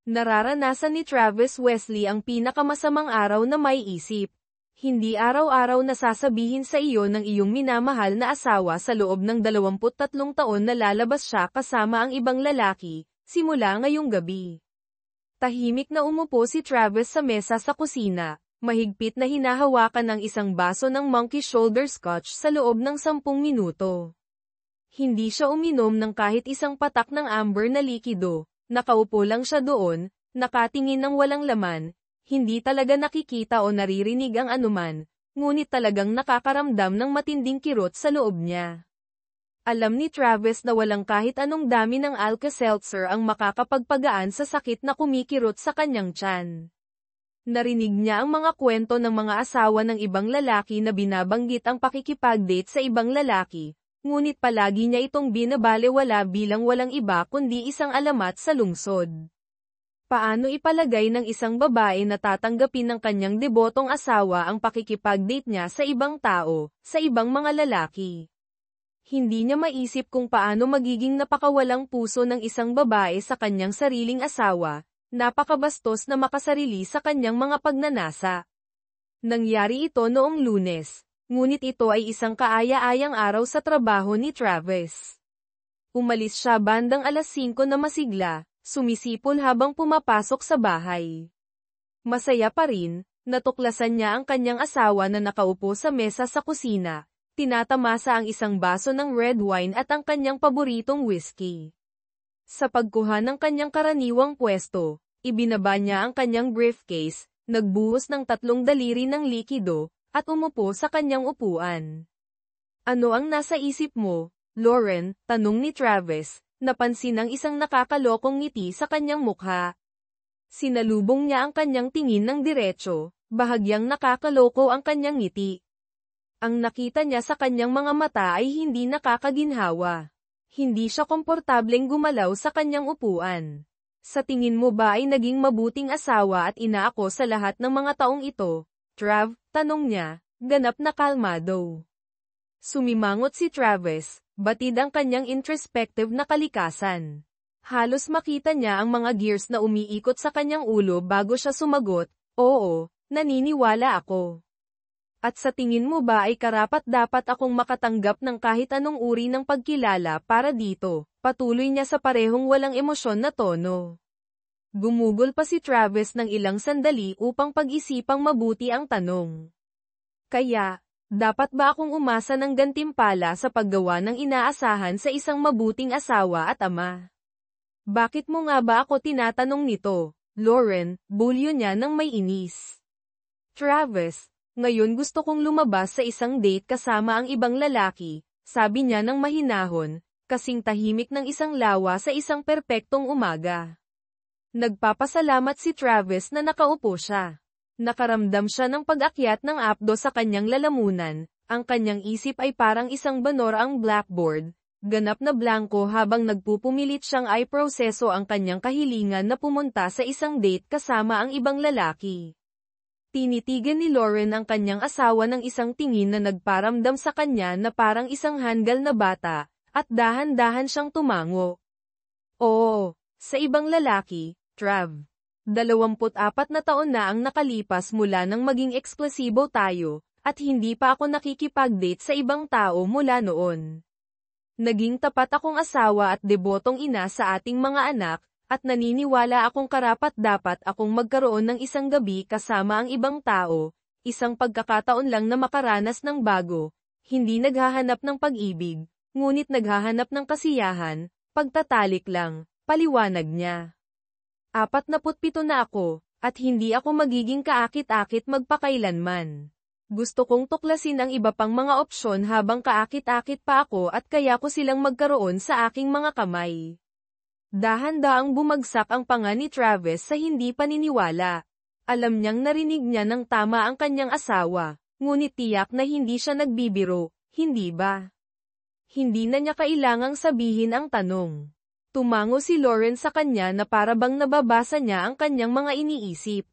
Nararanasan ni Travis Wesley ang pinakamasamang araw na may isip. Hindi araw-araw na sasabihin sa iyo ng iyong minamahal na asawa sa loob ng 23 taon na lalabas siya kasama ang ibang lalaki, simula ngayong gabi. Tahimik na umupo si Travis sa mesa sa kusina, mahigpit na hinahawakan ng isang baso ng monkey shoulder scotch sa loob ng 10 minuto. Hindi siya uminom ng kahit isang patak ng amber na likido, nakaupo lang siya doon, nakatingin ng walang laman, hindi talaga nakikita o naririnig ang anuman, ngunit talagang nakakaramdam ng matinding kirot sa loob niya. Alam ni Travis na walang kahit anong dami ng Alka-Seltzer ang makakapagpagaan sa sakit na kumikirot sa kanyang tiyan. Narinig niya ang mga kwento ng mga asawa ng ibang lalaki na binabanggit ang pakikipag-date sa ibang lalaki, ngunit palagi niya itong binabalewala bilang walang iba kundi isang alamat sa lungsod. Paano ipalagay ng isang babae na tatanggapin ng kanyang debotong asawa ang pakikipag-date niya sa ibang tao, sa ibang mga lalaki? Hindi niya maisip kung paano magiging napakawalang puso ng isang babae sa kanyang sariling asawa, napakabastos na makasarili sa kanyang mga pagnanasa. Nangyari ito noong Lunes, ngunit ito ay isang kaaya-ayang araw sa trabaho ni Travis. Umalis siya bandang 5:00 na masigla, sumisipol habang pumapasok sa bahay. Masaya pa rin, natuklasan niya ang kanyang asawa na nakaupo sa mesa sa kusina, tinatamasa ang isang baso ng red wine at ang kanyang paboritong whiskey. Sa pagkuha ng kanyang karaniwang pwesto, ibinaba niya ang kanyang briefcase, nagbuhos ng 3 daliri ng likido, at umupo sa kanyang upuan. Ano ang nasa isip mo, Lauren? Tanong ni Travis, napansin ang isang nakakalokong ngiti sa kanyang mukha. Sinalubong niya ang kanyang tingin ng diretso, bahagyang nakakaloko ang kanyang ngiti. Ang nakita niya sa kanyang mga mata ay hindi nakakaginhawa. Hindi siya komportableng gumalaw sa kanyang upuan. Sa tingin mo ba ay naging mabuting asawa at ina ako sa lahat ng mga taong ito? Trav, tanong niya, ganap na kalmado. Sumimangot si Travis, batid ang kanyang introspective na kalikasan. Halos makita niya ang mga gears na umiikot sa kanyang ulo bago siya sumagot, oo, naniniwala ako. At sa tingin mo ba ay karapat-dapat akong makatanggap ng kahit anong uri ng pagkilala para dito? Patuloy niya sa parehong walang emosyon na tono. Gumugol pa si Travis ng ilang sandali upang pag-isipang mabuti ang tanong. Kaya, dapat ba akong umasa ng gantimpala sa paggawa ng inaasahan sa isang mabuting asawa at ama? Bakit mo nga ba ako tinatanong nito, Lauren? Bulyo niya ng may inis. Travis, ngayon gusto kong lumabas sa isang date kasama ang ibang lalaki, sabi niya ng mahinahon, kasing tahimik ng isang lawa sa isang perpektong umaga. Nagpapasalamat si Travis na nakaupo siya. Nakaramdam siya ng pag-akyat ng apdo sa kanyang lalamunan, ang kanyang isip ay parang isang banorang blackboard, ganap na blanko habang nagpupumilit siyang i-proseso ang kanyang kahilingan na pumunta sa isang date kasama ang ibang lalaki. Tinitigan ni Lauren ang kanyang asawa ng isang tingin na nagparamdam sa kanya na parang isang hanggal na bata, at dahan-dahan siyang tumango. Oo, sa ibang lalaki, Trav. 24 na taon na ang nakalipas mula nang maging eksklusibo tayo, at hindi pa ako nakikipag-date sa ibang tao mula noon. Naging tapat akong asawa at debotong ina sa ating mga anak, at naniniwala akong karapat-dapat akong magkaroon ng isang gabi kasama ang ibang tao, isang pagkakataon lang na makaranas ng bago, hindi naghahanap ng pag-ibig, ngunit naghahanap ng kasiyahan, pagtatalik lang, paliwanag niya. 47 na ako, at hindi ako magiging kaakit-akit magpakailanman. Gusto kong tuklasin ang iba pang mga opsyon habang kaakit-akit pa ako at kaya ko silang magkaroon sa aking mga kamay. Dahan-daang bumagsak ang panga ni Travis sa hindi paniniwala. Alam niyang narinig niya ng tama ang kanyang asawa, ngunit tiyak na hindi siya nagbibiro, hindi ba? Hindi na niya kailangang sabihin ang tanong. Tumango si Lauren sa kanya na para bang nababasa niya ang kanyang mga iniisip.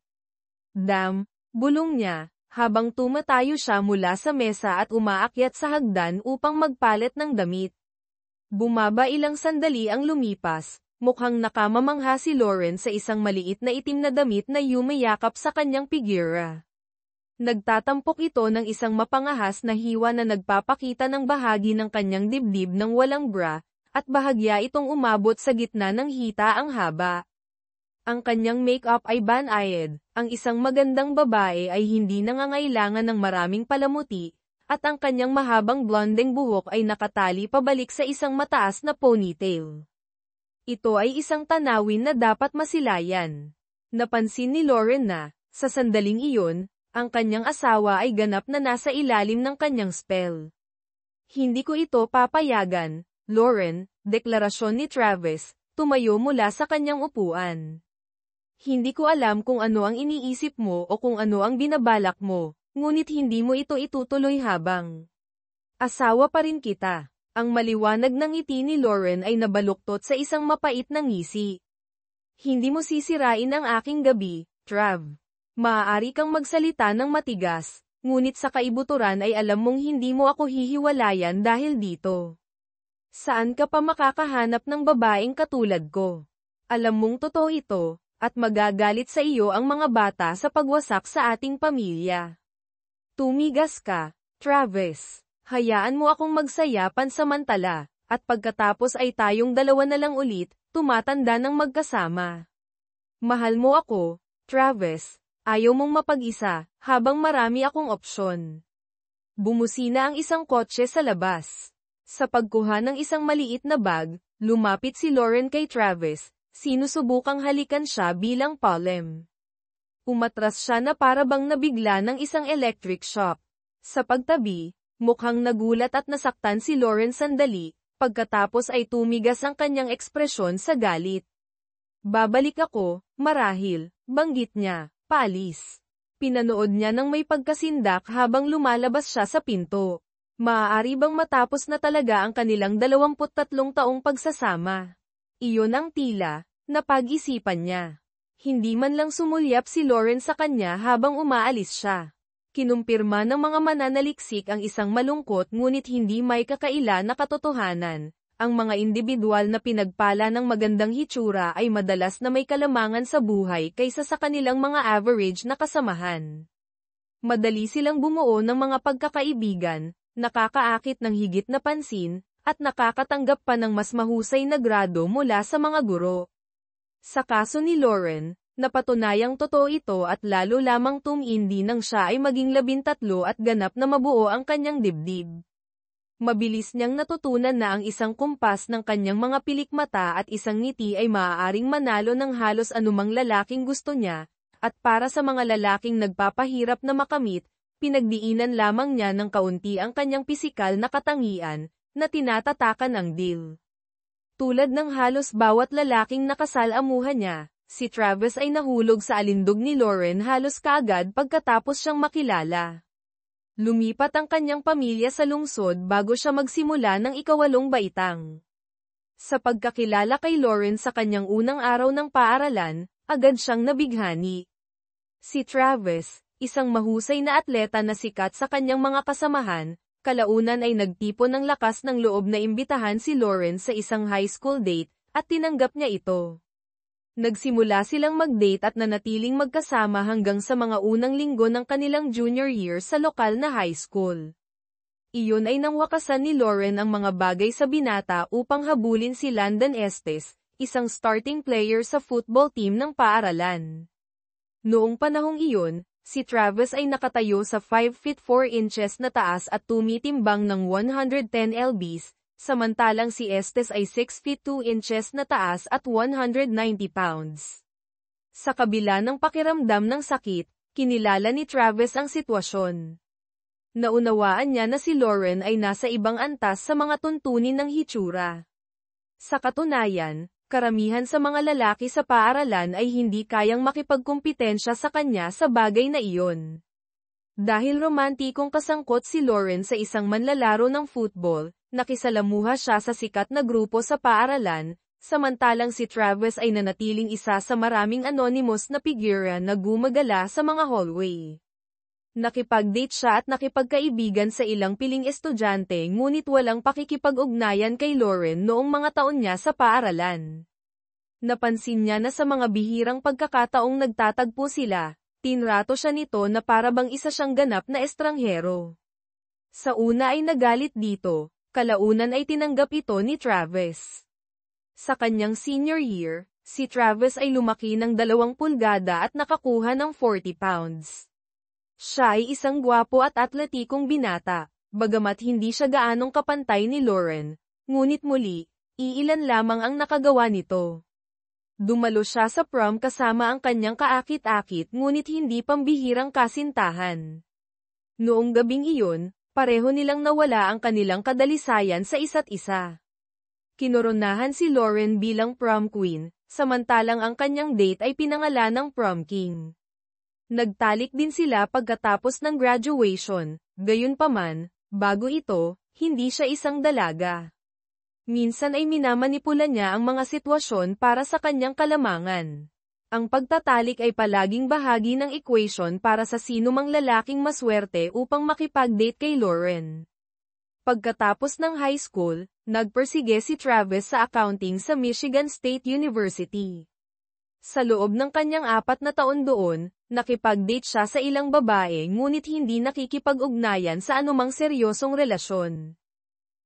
Bulong niya, habang tumatayo siya mula sa mesa at umaakyat sa hagdan upang magpalit ng damit. Bumaba ilang sandali ang lumipas, Mukhang nakamamangha si Lauren sa isang maliit na itim na damit na yumayakap sa kanyang figura. Nagtatampok ito ng isang mapangahas na hiwa na nagpapakita ng bahagi ng kanyang dibdib ng walang bra, at bahagya itong umabot sa gitna ng hita ang haba. Ang kanyang make-up ay banayad, ang isang magandang babae ay hindi nangangailangan ng maraming palamuti, at ang kanyang mahabang blondeng buhok ay nakatali pabalik sa isang mataas na ponytail. Ito ay isang tanawin na dapat masilayan. Napansin ni Lauren na, sa sandaling iyon, ang kanyang asawa ay ganap na nasa ilalim ng kanyang spell. Hindi ko ito papayagan, Lauren, deklarasyon ni Travis, tumayo mula sa kanyang upuan. Hindi ko alam kung ano ang iniisip mo o kung ano ang binabalak mo, ngunit hindi mo ito itutuloy habang asawa pa rin kita. Ang maliwanag ng ngiti ni Lauren ay nabaluktot sa isang mapait na ngisi. Hindi mo sisirain ang aking gabi, Trav. Maaari kang magsalita ng matigas, ngunit sa kaibuturan ay alam mong hindi mo ako hihiwalayan dahil dito. Saan ka pa makakahanap ng babaeng katulad ko? Alam mong totoo ito, at magagalit sa iyo ang mga bata sa pagwasak sa ating pamilya. Tumigas ka, Travis. Hayaan mo akong magsaya pansamantala, at pagkatapos ay tayong dalawa na lang ulit, tumatanda ng magkasama. Mahal mo ako, Travis, ayaw mong mapag-isa, habang marami akong opsyon. Bumusina ang isang kotse sa labas. Sa pagkuha ng isang maliit na bag, lumapit si Lauren kay Travis, sinusubukang halikan siya bilang palem. Umatras siya na para bang nabigla ng isang electric shock. Sa pagtabi, mukhang nagulat at nasaktan si Lauren sandali, pagkatapos ay tumigas ang kanyang ekspresyon sa galit. Babalik ako, marahil, banggit niya, paalis. Pinanood niya ng may pagkasindak habang lumalabas siya sa pinto. Maaari bang matapos na talaga ang kanilang 23 taong pagsasama? Iyon ang tila, na pag-isipan niya. Hindi man lang sumulyap si Lauren sa kanya habang umaalis siya. Kinumpirma ng mga mananaliksik ang isang malungkot ngunit hindi may kakaila na katotohanan. Ang mga individual na pinagpala ng magandang hitsura ay madalas na may kalamangan sa buhay kaysa sa kanilang mga average na kasamahan. Madali silang bumuo ng mga pagkakaibigan, nakakaakit ng higit na pansin, at nakakatanggap pa ng mas mahusay na grado mula sa mga guro. Sa kaso ni Lauren, napatunayang totoo ito at lalo lamang tumindi nang siya ay maging 13 at ganap na mabuo ang kanyang dibdib. Mabilis niyang natutunan na ang isang kumpas ng kanyang mga pilikmata at isang ngiti ay maaaring manalo ng halos anumang lalaking gusto niya, at para sa mga lalaking nagpapahirap na makamit, pinagdiinan lamang niya ng kaunti ang kanyang pisikal na katangian, na tinatatakan ang deal. Tulad ng halos bawat lalaking nakasalamuhan niya, si Travis ay nahulog sa alindog ni Lauren halos kaagad pagkatapos siyang makilala. Lumipat ang kanyang pamilya sa lungsod bago siya magsimula ng 8 baitang. Sa pagkakilala kay Lauren sa kanyang unang araw ng paaralan, agad siyang nabighani. Si Travis, isang mahusay na atleta na sikat sa kanyang mga kasamahan, kalaunan ay nagtipon ng lakas ng loob na imbitahan si Lauren sa isang high school date, at tinanggap niya ito. Nagsimula silang mag-date at nanatiling magkasama hanggang sa mga unang linggo ng kanilang junior year sa lokal na high school. Iyon ay nangwakasan ni Lauren ang mga bagay sa binata upang habulin si Landon Estes, isang starting player sa football team ng paaralan. Noong panahong iyon, si Travis ay nakatayo sa 5 feet 4 inches na taas at tumitimbang ng 110 lbs, samantalang si Estes ay 6 feet 2 inches na taas at 190 pounds. Sa kabila ng pakiramdam ng sakit, kinilala ni Travis ang sitwasyon. Naunawaan niya na si Lauren ay nasa ibang antas sa mga tuntunin ng hitsura. Sa katunayan, karamihan sa mga lalaki sa paaralan ay hindi kayang makipagkumpitensya sa kanya sa bagay na iyon. Dahil romantikong kasangkot si Lauren sa isang manlalaro ng football, nakisalamuha siya sa sikat na grupo sa paaralan, samantalang si Travis ay nanatiling isa sa maraming anonymous na figura na gumagala sa mga hallway. Nakipag-date siya at nakipagkaibigan sa ilang piling estudyante ngunit walang pakikipag-ugnayan kay Lauren noong mga taon niya sa paaralan. Napansin niya na sa mga bihirang pagkakataong nagtatagpo sila, tinrato siya nito na para bang isa siyang ganap na estranghero. Sa una ay nagalit dito, kalaunan ay tinanggap ito ni Travis. Sa kanyang senior year, si Travis ay lumaki ng 2 pulgada at nakakuha ng 40 pounds. Siya ay isang gwapo at atletikong binata, bagamat hindi siya gaanong kapantay ni Lauren, ngunit muli, iilan lamang ang nakagawa nito. Dumalo siya sa prom kasama ang kanyang kaakit-akit ngunit hindi pambihirang kasintahan. Noong gabing iyon, pareho nilang nawala ang kanilang kadalisayan sa isa't isa. Kinoronahan si Lauren bilang prom queen, samantalang ang kanyang date ay pinangalan ng prom king. Nagtalik din sila pagkatapos ng graduation, gayunpaman, bago ito, hindi siya isang dalaga. Minsan ay minamanipula niya ang mga sitwasyon para sa kanyang kalamangan. Ang pagtatalik ay palaging bahagi ng equation para sa sino mang lalaking maswerte upang makipag-date kay Lauren. Pagkatapos ng high school, nagpersige si Travis sa accounting sa Michigan State University. Sa loob ng kanyang 4 na taon doon, nakipag-date siya sa ilang babae ngunit hindi nakikipag-ugnayan sa anumang seryosong relasyon.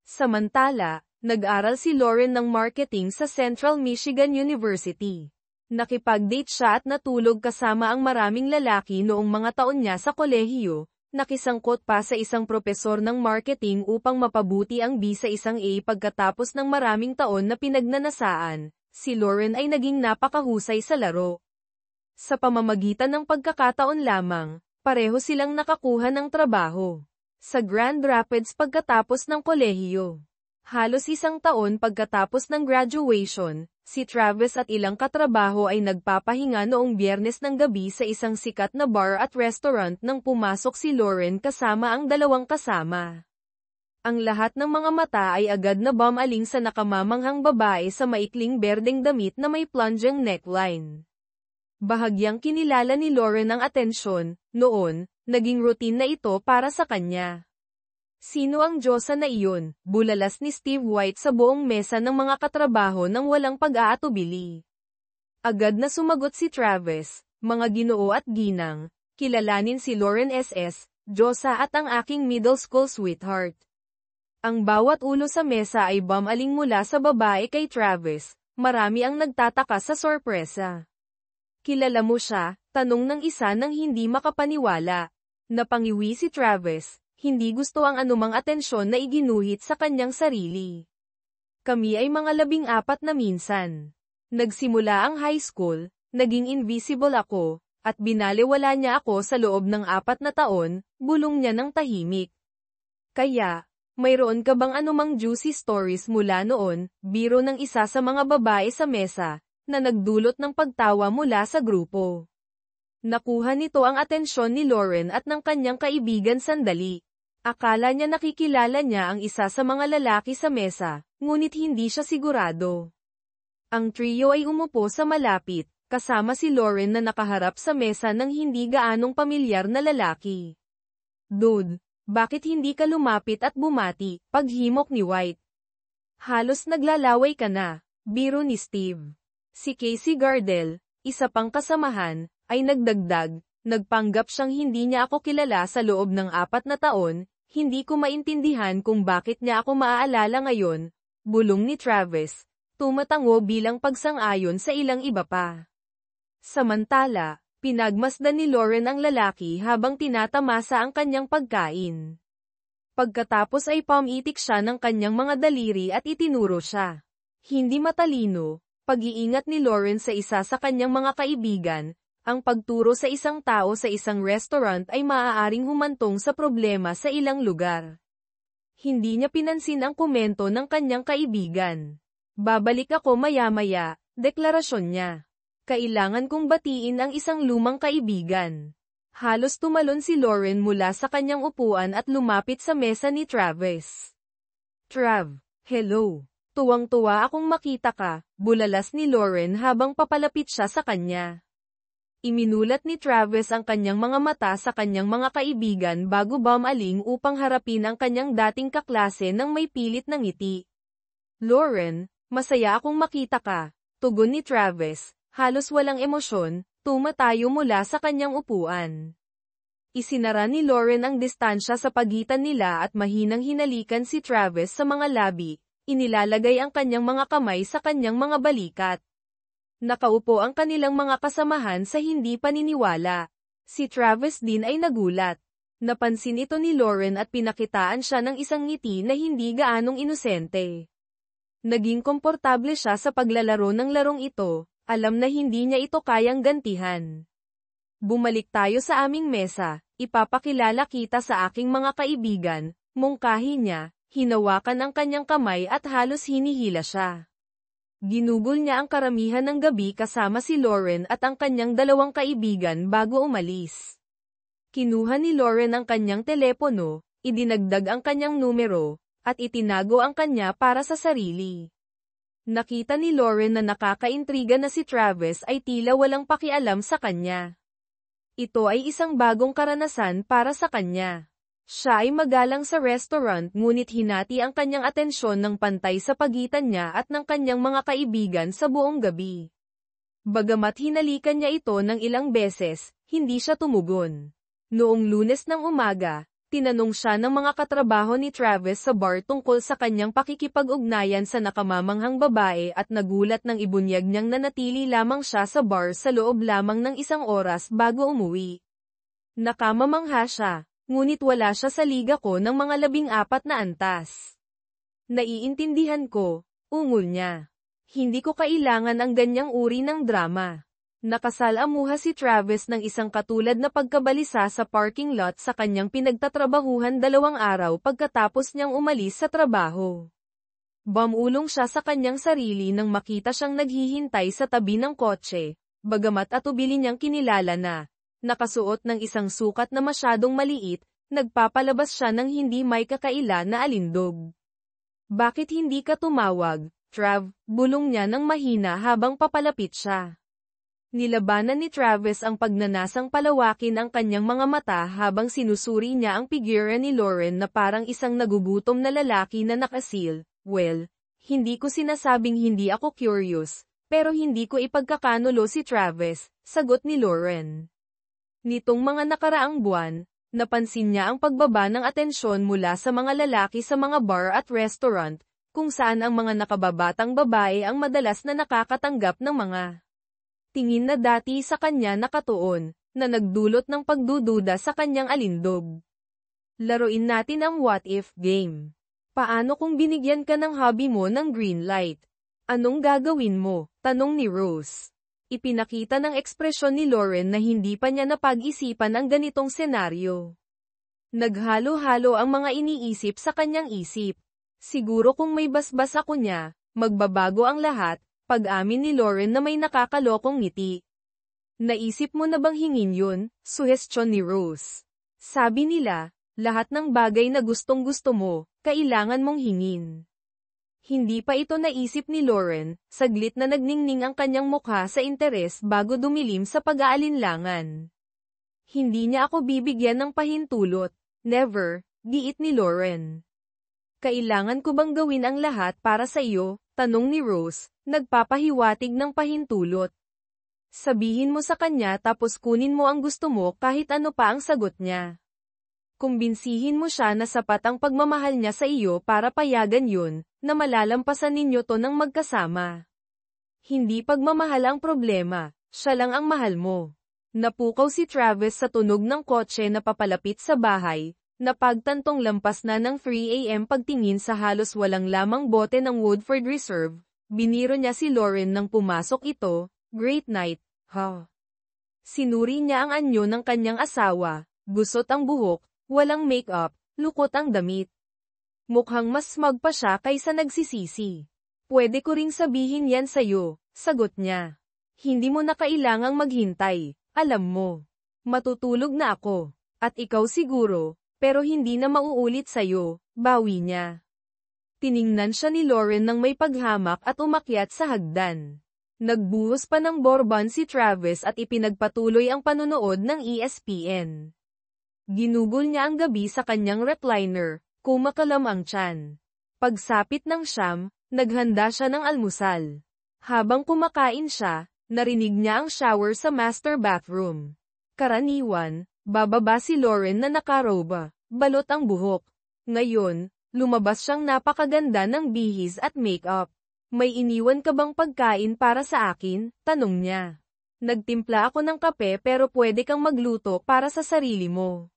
Samantala, nag-aral si Lauren ng marketing sa Central Michigan University. Nakipag-date siya at natulog kasama ang maraming lalaki noong mga taon niya sa kolehiyo, nakisangkot pa sa isang propesor ng marketing upang mapabuti ang B sa isang A pagkatapos ng maraming taon na pinagnanasaan. Si Lauren ay naging napakahusay sa laro. Sa pamamagitan ng pagkakataon lamang, pareho silang nakakuha ng trabaho sa Grand Rapids pagkatapos ng kolehiyo. Halos 1 taon pagkatapos ng graduation, si Travis at ilang katrabaho ay nagpapahinga noong Biyernes ng gabi sa isang sikat na bar at restaurant nang pumasok si Lauren kasama ang 2 kasama. Ang lahat ng mga mata ay agad na bumaling sa nakamamanghang babae sa maikling berdeng damit na may plunging neckline. Bahagyang kinilala ni Lauren ang atensyon, noon, naging routine na ito para sa kanya. Sino ang Diyosa na iyon? Bulalas ni Steve White sa buong mesa ng mga katrabaho nang walang pag-aatubili. Agad na sumagot si Travis, mga ginoo at ginang, kilalanin si Lauren SS, Diyosa at ang aking middle school sweetheart. Ang bawat ulo sa mesa ay bumaling mula sa babae kay Travis, marami ang nagtataka sa sorpresa. Kilala mo siya? Tanong ng isa nang hindi makapaniwala. Napangiwi si Travis. Hindi gusto ang anumang atensyon na iginuhit sa kanyang sarili. Kami ay mga 14 na minsan. Nagsimula ang high school, naging invisible ako, at binaliwala niya ako sa loob ng 4 na taon, bulong niya ng tahimik. Kaya, mayroon ka bang anumang juicy stories mula noon, biro ng isa sa mga babae sa mesa, na nagdulot ng pagtawa mula sa grupo. Nakuha nito ang atensyon ni Lauren at ng kanyang kaibigan sandali. Akala niya nakikilala niya ang isa sa mga lalaki sa mesa, ngunit hindi siya sigurado. Ang trio ay umupo sa malapit, kasama si Lauren na nakaharap sa mesa ng hindi gaanong pamilyar na lalaki. Dude, bakit hindi ka lumapit at bumati? Paghimok ni White. Halos naglalaway ka na, biro ni Steve. Si Casey Gardel, isa pang kasamahan, ay nagdagdag, nagpanggap siyang hindi niya ako kilala sa loob ng 4 na taon. Hindi ko maintindihan kung bakit niya ako maaalala ngayon, bulong ni Travis, tumatango bilang pagsang-ayon sa ilang iba pa. Samantala, pinagmasdan ni Lauren ang lalaki habang tinatamasa ang kanyang pagkain. Pagkatapos ay pumitik siya ng kanyang mga daliri at itinuro siya. Hindi matalino, pag-iingat ni Lauren sa isa sa kanyang mga kaibigan. Ang pagturo sa isang tao sa isang restaurant ay maaaring humantong sa problema sa ilang lugar. Hindi niya pinansin ang komento ng kanyang kaibigan. Babalik ako maya-maya, deklarasyon niya. Kailangan kong batiin ang isang lumang kaibigan. Halos tumalon si Lauren mula sa kanyang upuan at lumapit sa mesa ni Travis. Trav, hello. Tuwang-tuwa akong makita ka, bulalas ni Lauren habang papalapit siya sa kanya. Iminulat ni Travis ang kanyang mga mata sa kanyang mga kaibigan bago bumaling upang harapin ang kanyang dating kaklase ng may pilit na ngiti. Lauren, masaya akong makita ka. Tugon ni Travis, halos walang emosyon, tumatayo mula sa kanyang upuan. Isinara ni Lauren ang distansya sa pagitan nila at mahinang hinalikan si Travis sa mga labi, inilalagay ang kanyang mga kamay sa kanyang mga balikat. Nakaupo ang kanilang mga kasamahan sa hindi paniniwala. Si Travis din ay nagulat. Napansin ito ni Lauren at pinakitaan siya ng isang ngiti na hindi gaanong inosente. Naging komportable siya sa paglalaro ng larong ito, alam na hindi niya ito kayang gantihan. Bumalik tayo sa aming mesa, ipapakilala kita sa aking mga kaibigan, mungkahi niya, hinawakan ang kanyang kamay at halos hinihila siya. Ginugol niya ang karamihan ng gabi kasama si Lauren at ang kanyang dalawang kaibigan bago umalis. Kinuha ni Lauren ang kanyang telepono, idinagdag ang kanyang numero, at itinago ang kanya para sa sarili. Nakita ni Lauren na nakakaintriga na si Travis ay tila walang pakialam sa kanya. Ito ay isang bagong karanasan para sa kanya. Siya ay magalang sa restaurant ngunit hinati ang kanyang atensyon ng pantay sa pagitan niya at ng kanyang mga kaibigan sa buong gabi. Bagamat hinalikan niya ito ng ilang beses, hindi siya tumugon. Noong Lunes ng umaga, tinanong siya ng mga katrabaho ni Travis sa bar tungkol sa kanyang pakikipag-ugnayan sa nakamamanghang babae at nagulat nang ibunyag niyang nanatili lamang siya sa bar sa loob lamang ng isang oras bago umuwi. Nakamamangha siya, ngunit wala siya sa liga ko ng mga 14 na antas. Naiintindihan ko, ungol niya. Hindi ko kailangan ang ganyang uri ng drama. Nakasalamuha si Travis ng isang katulad na pagkabalisa sa parking lot sa kanyang pinagtatrabahuhan 2 araw pagkatapos niyang umalis sa trabaho. Bumulong siya sa kanyang sarili nang makita siyang naghihintay sa tabi ng kotse, bagamat atubili niyang kinilala na, nakasuot ng isang sukat na masyadong maliit, nagpapalabas siya ng hindi may kakaila na alindog. Bakit hindi ka tumawag, Trav? Bulong niya ng mahina habang papalapit siya. Nilabanan ni Travis ang pagnanasang palawakin ang kanyang mga mata habang sinusuri niya ang figura ni Lauren na parang isang nagugutom na lalaki na nakasil. Well, hindi ko sinasabing hindi ako curious, pero hindi ko ipagkakanulo si Travis, sagot ni Lauren. Nitong mga nakaraang buwan, napansin niya ang pagbaba ng atensyon mula sa mga lalaki sa mga bar at restaurant, kung saan ang mga nakababatang babae ang madalas na nakakatanggap ng mga tingin na dati sa kanya nakatuon, na nagdulot ng pagdududa sa kanyang alindog. Laruin natin ang what-if game. Paano kung binigyan ka ng hobby mo ng green light? Anong gagawin mo? Tanong ni Rose. Ipinakita ng ekspresyon ni Lauren na hindi pa niya napag-isipan ang ganitong senaryo. Naghalo-halo ang mga iniisip sa kanyang isip. Siguro kung may basbas ako niya, magbabago ang lahat. Pag-amin ni Lauren na may nakakalokong ngiti. Naisip mo na bang hingin yun? Suhestyon ni Rose. Sabi nila, lahat ng bagay na gustong-gusto mo, kailangan mong hingin. Hindi pa ito naisip ni Lauren, saglit na nagningning ang kanyang mukha sa interes bago dumilim sa pag-aalinlangan. Hindi niya ako bibigyan ng pahintulot. Never, giit ni Lauren. Kailangan ko bang gawin ang lahat para sa iyo? Tanong ni Rose, nagpapahiwatig ng pahintulot. Sabihin mo sa kanya tapos kunin mo ang gusto mo kahit ano pa ang sagot niya. Kumbinsihin mo siya na sapat ang pagmamahal niya sa iyo para payagan yun, na malalampasan ninyo to ng magkasama. Hindi pagmamahal ang problema, siya lang ang mahal mo. Napukaw si Travis sa tunog ng kotse na papalapit sa bahay. Napagtantong lampas na ng 3 AM pagtingin sa halos walang lamang bote ng Woodford Reserve, biniro niya si Lauren nang pumasok ito, great night, ha? Sinuri niya ang anyo ng kanyang asawa, gusot ang buhok, walang make-up, lukot ang damit. Mukhang mas smug pa siya kaysa nagsisisi. Pwede ko ring sabihin yan sa'yo, sagot niya. Hindi mo na kailangang maghintay, alam mo. Matutulog na ako, at ikaw siguro. Pero hindi na mauulit sa'yo, bawi niya. Tiningnan siya ni Lauren nang may paghamak at umakyat sa hagdan. Nagbuhos pa ng bourbon si Travis at ipinagpatuloy ang panonood ng ESPN. Ginugol niya ang gabi sa kanyang recliner, kumakalam ang tiyan. Pagsapit ng siyam, naghanda siya ng almusal. Habang kumakain siya, narinig niya ang shower sa master bathroom. Karaniwan, bababa si Lauren na nakaroba, balot ang buhok. Ngayon, lumabas siyang napakaganda ng bihis at makeup. May iniwan ka bang pagkain para sa akin? Tanong niya. Nagtimpla ako ng kape pero pwede kang magluto para sa sarili mo.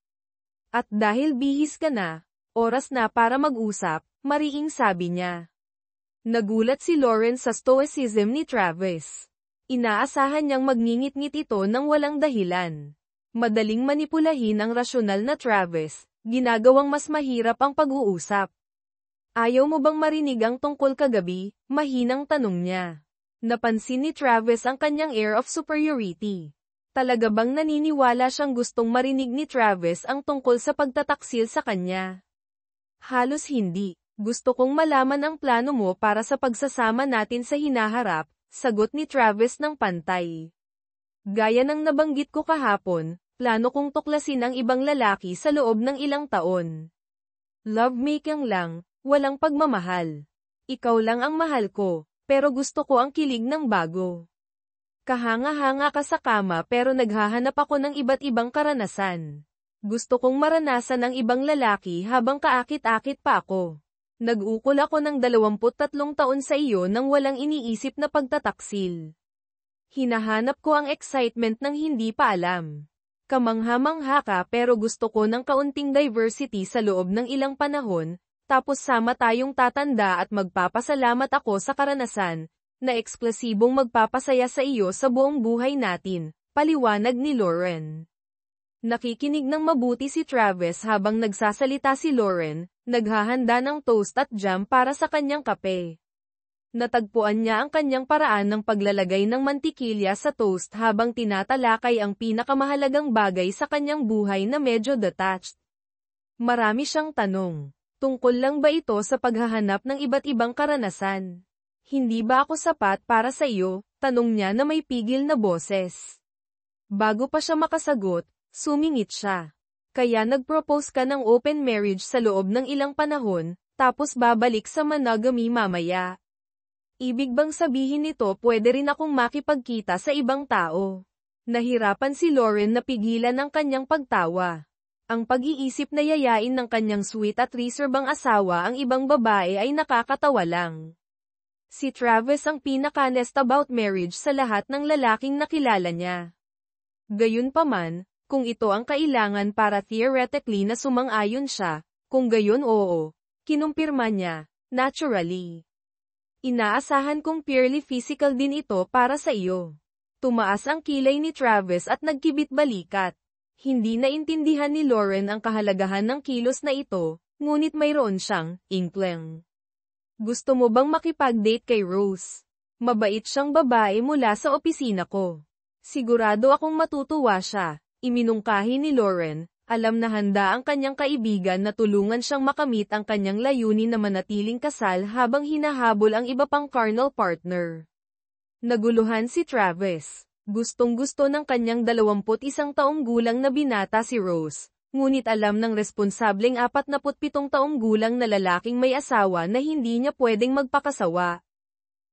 At dahil bihis ka na, oras na para mag-usap, mariing sabi niya. Nagulat si Lauren sa stoicism ni Travis. Inaasahan niyang magngingit-ngit ito ng walang dahilan. Madaling manipulahin ang rasyonal na Travis, ginagawang mas mahirap ang pag-uusap. Ayaw mo bang marinig ang tungkol kagabi? Mahinang tanong niya. Napansin ni Travis ang kanyang air of superiority. Talaga bang naniniwala siyang gustong marinig ni Travis ang tungkol sa pagtataksil sa kanya? Halos hindi. Gusto kong malaman ang plano mo para sa pagsasama natin sa hinaharap, sagot ni Travis ng pantay. Gaya ng nabanggit ko kahapon, plano kong tuklasin ang ibang lalaki sa loob ng ilang taon. Lovemaking lang, walang pagmamahal. Ikaw lang ang mahal ko, pero gusto ko ang kilig ng bago. Kahanga-hanga ka sa kama pero naghahanap ako ng iba't ibang karanasan. Gusto kong maranasan ang ibang lalaki habang kaakit-akit pa ako. Nag-ukol ako ng 23 taon sa iyo nang walang iniisip na pagtataksil. Hinahanap ko ang excitement ng hindi pa alam. Kamangha-mangha ka pero gusto ko ng kaunting diversity sa loob ng ilang panahon, tapos sama tayong tatanda at magpapasalamat ako sa karanasan, na eksklusibong magpapasaya sa iyo sa buong buhay natin, paliwanag ni Lauren. Nakikinig ng mabuti si Travis habang nagsasalita si Lauren, naghahanda ng toast at jam para sa kanyang kape. Natagpuan niya ang kanyang paraan ng paglalagay ng mantikilya sa toast habang tinatalakay ang pinakamahalagang bagay sa kanyang buhay na medyo detached. Marami siyang tanong. Tungkol lang ba ito sa paghahanap ng iba't ibang karanasan? Hindi ba ako sapat para sa iyo? Tanong niya na may pigil na boses. Bago pa siya makasagot, sumingit siya. Kaya nag-propose ka ng open marriage sa loob ng ilang panahon, tapos babalik sa monogamy mamaya. Ibig bang sabihin nito pwede rin akong makipagkita sa ibang tao? Nahirapan si Lauren na pigilan ang kanyang pagtawa. Ang pag-iisip na yayain ng kanyang sweet at reservang asawa ang ibang babae ay nakakatawa lang. Si Travis ang pinaka-honest about marriage sa lahat ng lalaking nakilala niya. Gayunpaman, kung ito ang kailangan para theoretically na sumang-ayon siya, kung gayon oo, kinumpirma niya, naturally. Inaasahan kong purely physical din ito para sa iyo. Tumaas ang kilay ni Travis at nagkibit-balikat. Hindi naintindihan ni Lauren ang kahalagahan ng kilos na ito, ngunit mayroon siyang inkling. Gusto mo bang makipag-date kay Rose? Mabait siyang babae mula sa opisina ko. Sigurado akong matutuwa siya. Iminungkahi ni Lauren, alam na handa ang kanyang kaibigan na tulungan siyang makamit ang kanyang layunin na manatiling kasal habang hinahabol ang iba pang carnal partner. Naguluhan si Travis. Gustong-gusto ng kanyang 21 taong gulang na binata si Rose, ngunit alam ng responsableng 47 taong gulang na lalaking may asawa na hindi niya pwedeng magpakasawa.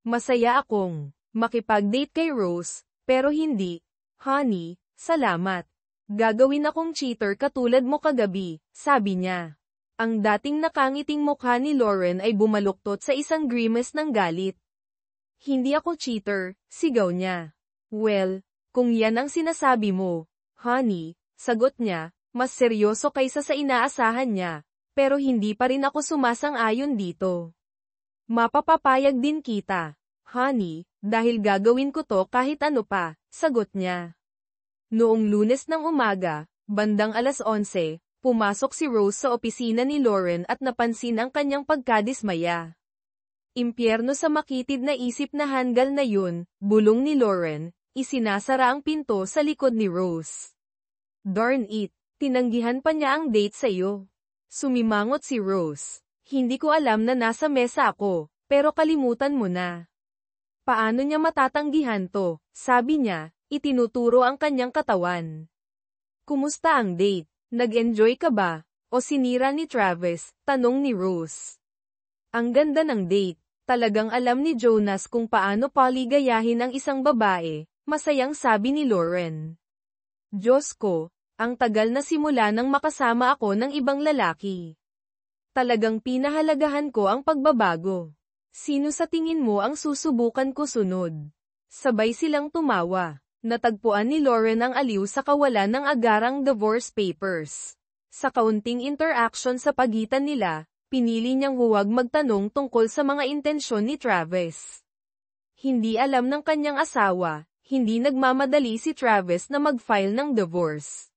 Masaya akong makipag-date kay Rose, pero hindi, honey, salamat. Gagawin akong cheater katulad mo kagabi, sabi niya. Ang dating nakangiting mukha ni Lauren ay bumaluktot sa isang grimace ng galit. Hindi ako cheater, sigaw niya. Well, kung yan ang sinasabi mo, honey, sagot niya, mas seryoso kaysa sa inaasahan niya, pero hindi pa rin ako sumasang-ayon dito. Mapapapayag din kita, honey, dahil gagawin ko to kahit ano pa, sagot niya. Noong Lunes ng umaga, bandang 11:00, pumasok si Rose sa opisina ni Lauren at napansin ang kanyang pagkadismaya. Impyerno sa makitid na isip na hanggal na yun, bulong ni Lauren, isinasara ang pinto sa likod ni Rose. Darn it, tinanggihan pa niya ang date sa iyo. Sumimangot si Rose. Hindi ko alam na nasa mesa ako, pero kalimutan mo na. Paano niya matatanggihan to? Sabi niya, itinuturo ang kanyang katawan. Kumusta ang date? Nag-enjoy ka ba? O sinira ni Travis? Tanong ni Rose. Ang ganda ng date. Talagang alam ni Jonas kung paano paligayahin ang isang babae, masayang sabi ni Lauren. Diyos ko, ang tagal na simula nang makasama ako ng ibang lalaki. Talagang pinahalagahan ko ang pagbabago. Sino sa tingin mo ang susubukan ko sunod? Sabay silang tumawa. Natagpuan ni Lauren ang aliw sa kawalan ng agarang divorce papers. Sa kaunting interaction sa pagitan nila, pinili niyang huwag magtanong tungkol sa mga intensyon ni Travis. Hindi alam ng kanyang asawa, hindi nagmamadali si Travis na mag-file ng divorce.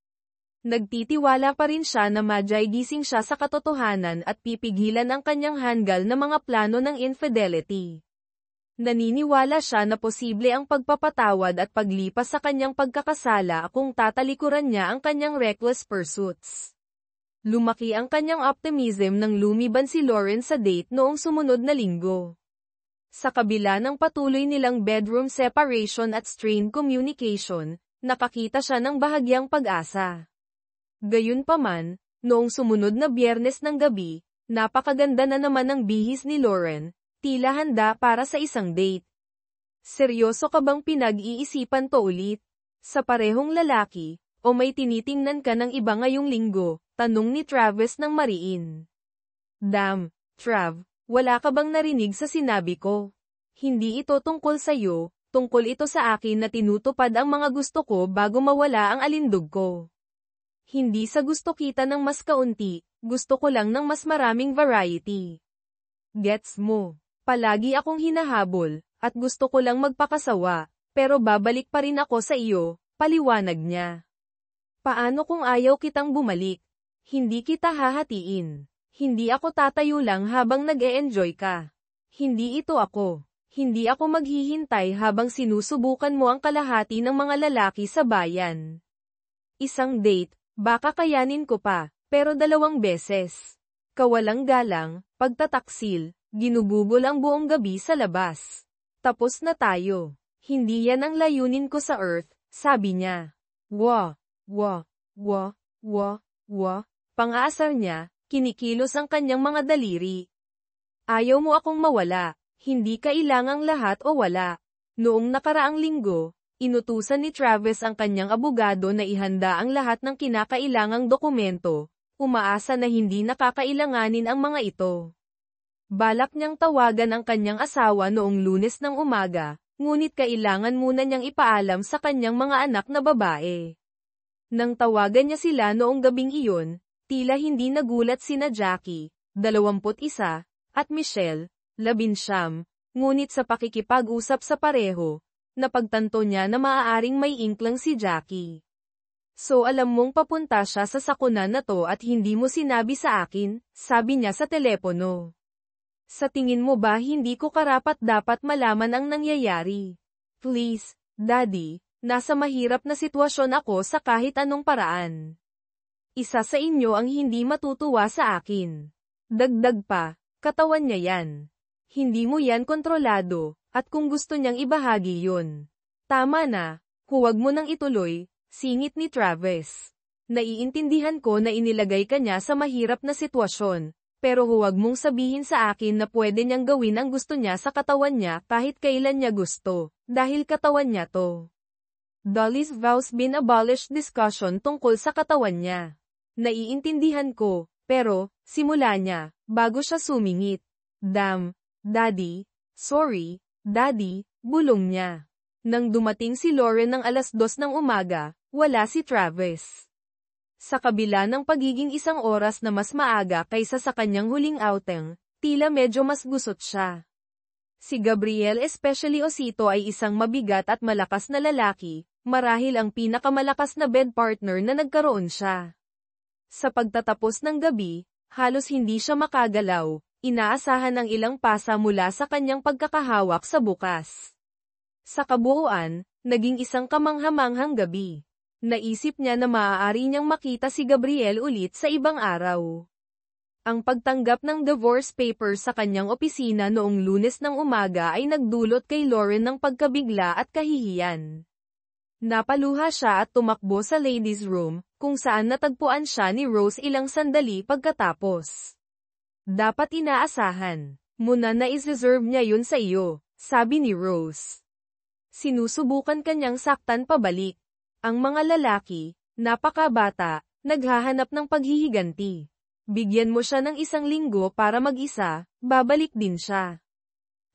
Nagtitiwala pa rin siya na gising siya sa katotohanan at pipigilan ang kanyang hanggal na mga plano ng infidelity. Naniniwala siya na posible ang pagpapatawad at paglipas sa kanyang pagkakasala kung tatalikuran niya ang kanyang reckless pursuits. Lumaki ang kanyang optimism nang lumiban si Lauren sa date noong sumunod na linggo. Sa kabila ng patuloy nilang bedroom separation at strained communication, nakakita siya ng bahagyang pag-asa. Gayunpaman, noong sumunod na Biyernes ng gabi, napakaganda na naman ang bihis ni Lauren, tila handa para sa isang date. Seryoso ka bang pinag-iisipan to ulit? Sa parehong lalaki, o may tinitingnan ka ng iba ngayong linggo? Tanong ni Travis ng mariin. Damn, Trav, wala ka bang narinig sa sinabi ko? Hindi ito tungkol sa'yo, tungkol ito sa akin na tinutupad ang mga gusto ko bago mawala ang alindog ko. Hindi sa gusto kita ng mas kaunti, gusto ko lang ng mas maraming variety. Gets mo? Palagi akong hinahabol, at gusto ko lang magpakasawa, pero babalik pa rin ako sa iyo, paliwanag niya. Paano kung ayaw kitang bumalik? Hindi kita hahatiin. Hindi ako tatayo lang habang nag-e-enjoy ka. Hindi ito ako. Hindi ako maghihintay habang sinusubukan mo ang kalahati ng mga lalaki sa bayan. Isang date, baka kayanin ko pa, pero 2 beses. Kawalang galang, pagtataksil, ginugugol ang buong gabi sa labas. Tapos na tayo. Hindi yan ang layunin ko sa Earth, sabi niya. Wa. Pang-aasar niya, kinikilos ang kanyang mga daliri. Ayaw mo akong mawala, hindi kailangang lahat o wala. Noong nakaraang linggo, inutusan ni Travis ang kanyang abogado na ihanda ang lahat ng kinakailangang dokumento, umaasa na hindi nakakailanganin ang mga ito. Balak niyang tawagan ang kanyang asawa noong Lunes ng umaga, ngunit kailangan muna niyang ipaalam sa kanyang mga anak na babae. Nang tawagan niya sila noong gabing iyon, tila hindi nagulat sina Jackie, 21, at Michelle, 19, ngunit sa pakikipag-usap sa pareho, napagtanto niya na maaaring may inklang si Jackie. So alam mong papunta siya sa sakunan na to at hindi mo sinabi sa akin, sabi niya sa telepono. Sa tingin mo ba hindi ko karapat-dapat malaman ang nangyayari? Please, Daddy. Nasa mahirap na sitwasyon ako sa kahit anong paraan. Isa sa inyo ang hindi matutuwa sa akin. Dagdag pa, katawan niya yan. Hindi mo yan kontrolado, at kung gusto niyang ibahagi yun. Tama na, huwag mo nang ituloy, singit ni Travis. Naiintindihan ko na inilagay ka niya sa mahirap na sitwasyon, pero huwag mong sabihin sa akin na pwede niyang gawin ang gusto niya sa katawan niya kahit kailan niya gusto, dahil katawan niya to. Dolly's vows been abolished discussion tungkol sa katawan niya. Naiintindihan ko, pero, simula niya, bago siya sumingit. Damn, Daddy, sorry, Daddy, bulong niya. Nang dumating si Lauren ng 2:00 ng umaga, wala si Travis. Sa kabila ng pagiging 1 oras na mas maaga kaysa sa kanyang huling outing, tila medyo mas gusot siya. Si Gabriel especially Osito ay isang mabigat at malakas na lalaki, marahil ang pinakamalakas na bed partner na nagkaroon siya. Sa pagtatapos ng gabi, halos hindi siya makagalaw, inaasahan ang ilang pasa mula sa kanyang pagkakahawak sa bukas. Sa kabuuan, naging isang kamanghamanghang gabi. Naisip niya na maaari niyang makita si Gabriel ulit sa ibang araw. Ang pagtanggap ng divorce papers sa kanyang opisina noong Lunes ng umaga ay nagdulot kay Lauren ng pagkabigla at kahihiyan. Napaluha siya at tumakbo sa ladies' room, kung saan natagpuan siya ni Rose ilang sandali pagkatapos. Dapat inaasahan. Muna na is-reserve niya yun sa iyo, sabi ni Rose. Sinusubukan kanyang saktan pabalik. Ang mga lalaki, napakabata, naghahanap ng paghihiganti. Bigyan mo siya ng 1 linggo para mag-isa, babalik din siya.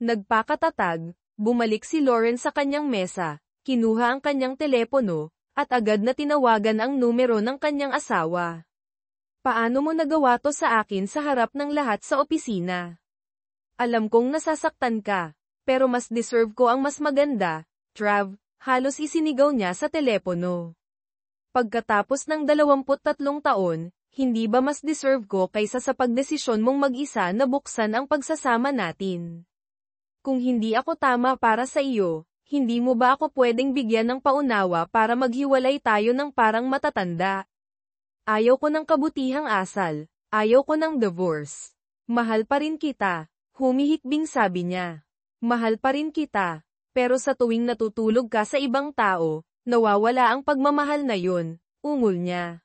Nagpakatatag, bumalik si Lauren sa kanyang mesa, kinuha ang kanyang telepono, at agad na tinawagan ang numero ng kanyang asawa. Paano mo nagawa to sa akin sa harap ng lahat sa opisina? Alam kong nasasaktan ka, pero mas deserve ko ang mas maganda, Trav, halos isinigaw niya sa telepono. Pagkatapos ng 23 taon, hindi ba mas deserve ko kaysa sa pagdesisyon mong mag-isa na buksan ang pagsasama natin? Kung hindi ako tama para sa iyo, hindi mo ba ako pwedeng bigyan ng paunawa para maghiwalay tayo ng parang matatanda? Ayaw ko ng kabutihang asal, ayaw ko ng divorce. Mahal pa rin kita, humihikbing sabi niya. Mahal pa rin kita, pero sa tuwing natutulog ka sa ibang tao, nawawala ang pagmamahal na yun, ungol niya.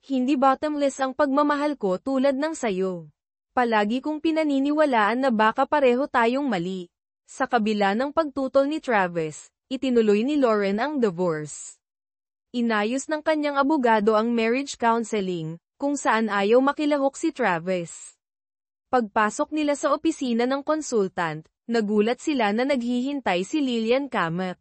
Hindi bottomless ang pagmamahal ko tulad ng sayo. Palagi kong pinaniniwalaan na baka pareho tayong mali. Sa kabila ng pagtutol ni Travis, itinuloy ni Lauren ang divorce. Inayos ng kanyang abogado ang marriage counseling, kung saan ayaw makilahok si Travis. Pagpasok nila sa opisina ng consultant, nagulat sila na naghihintay si Lillian Kamek.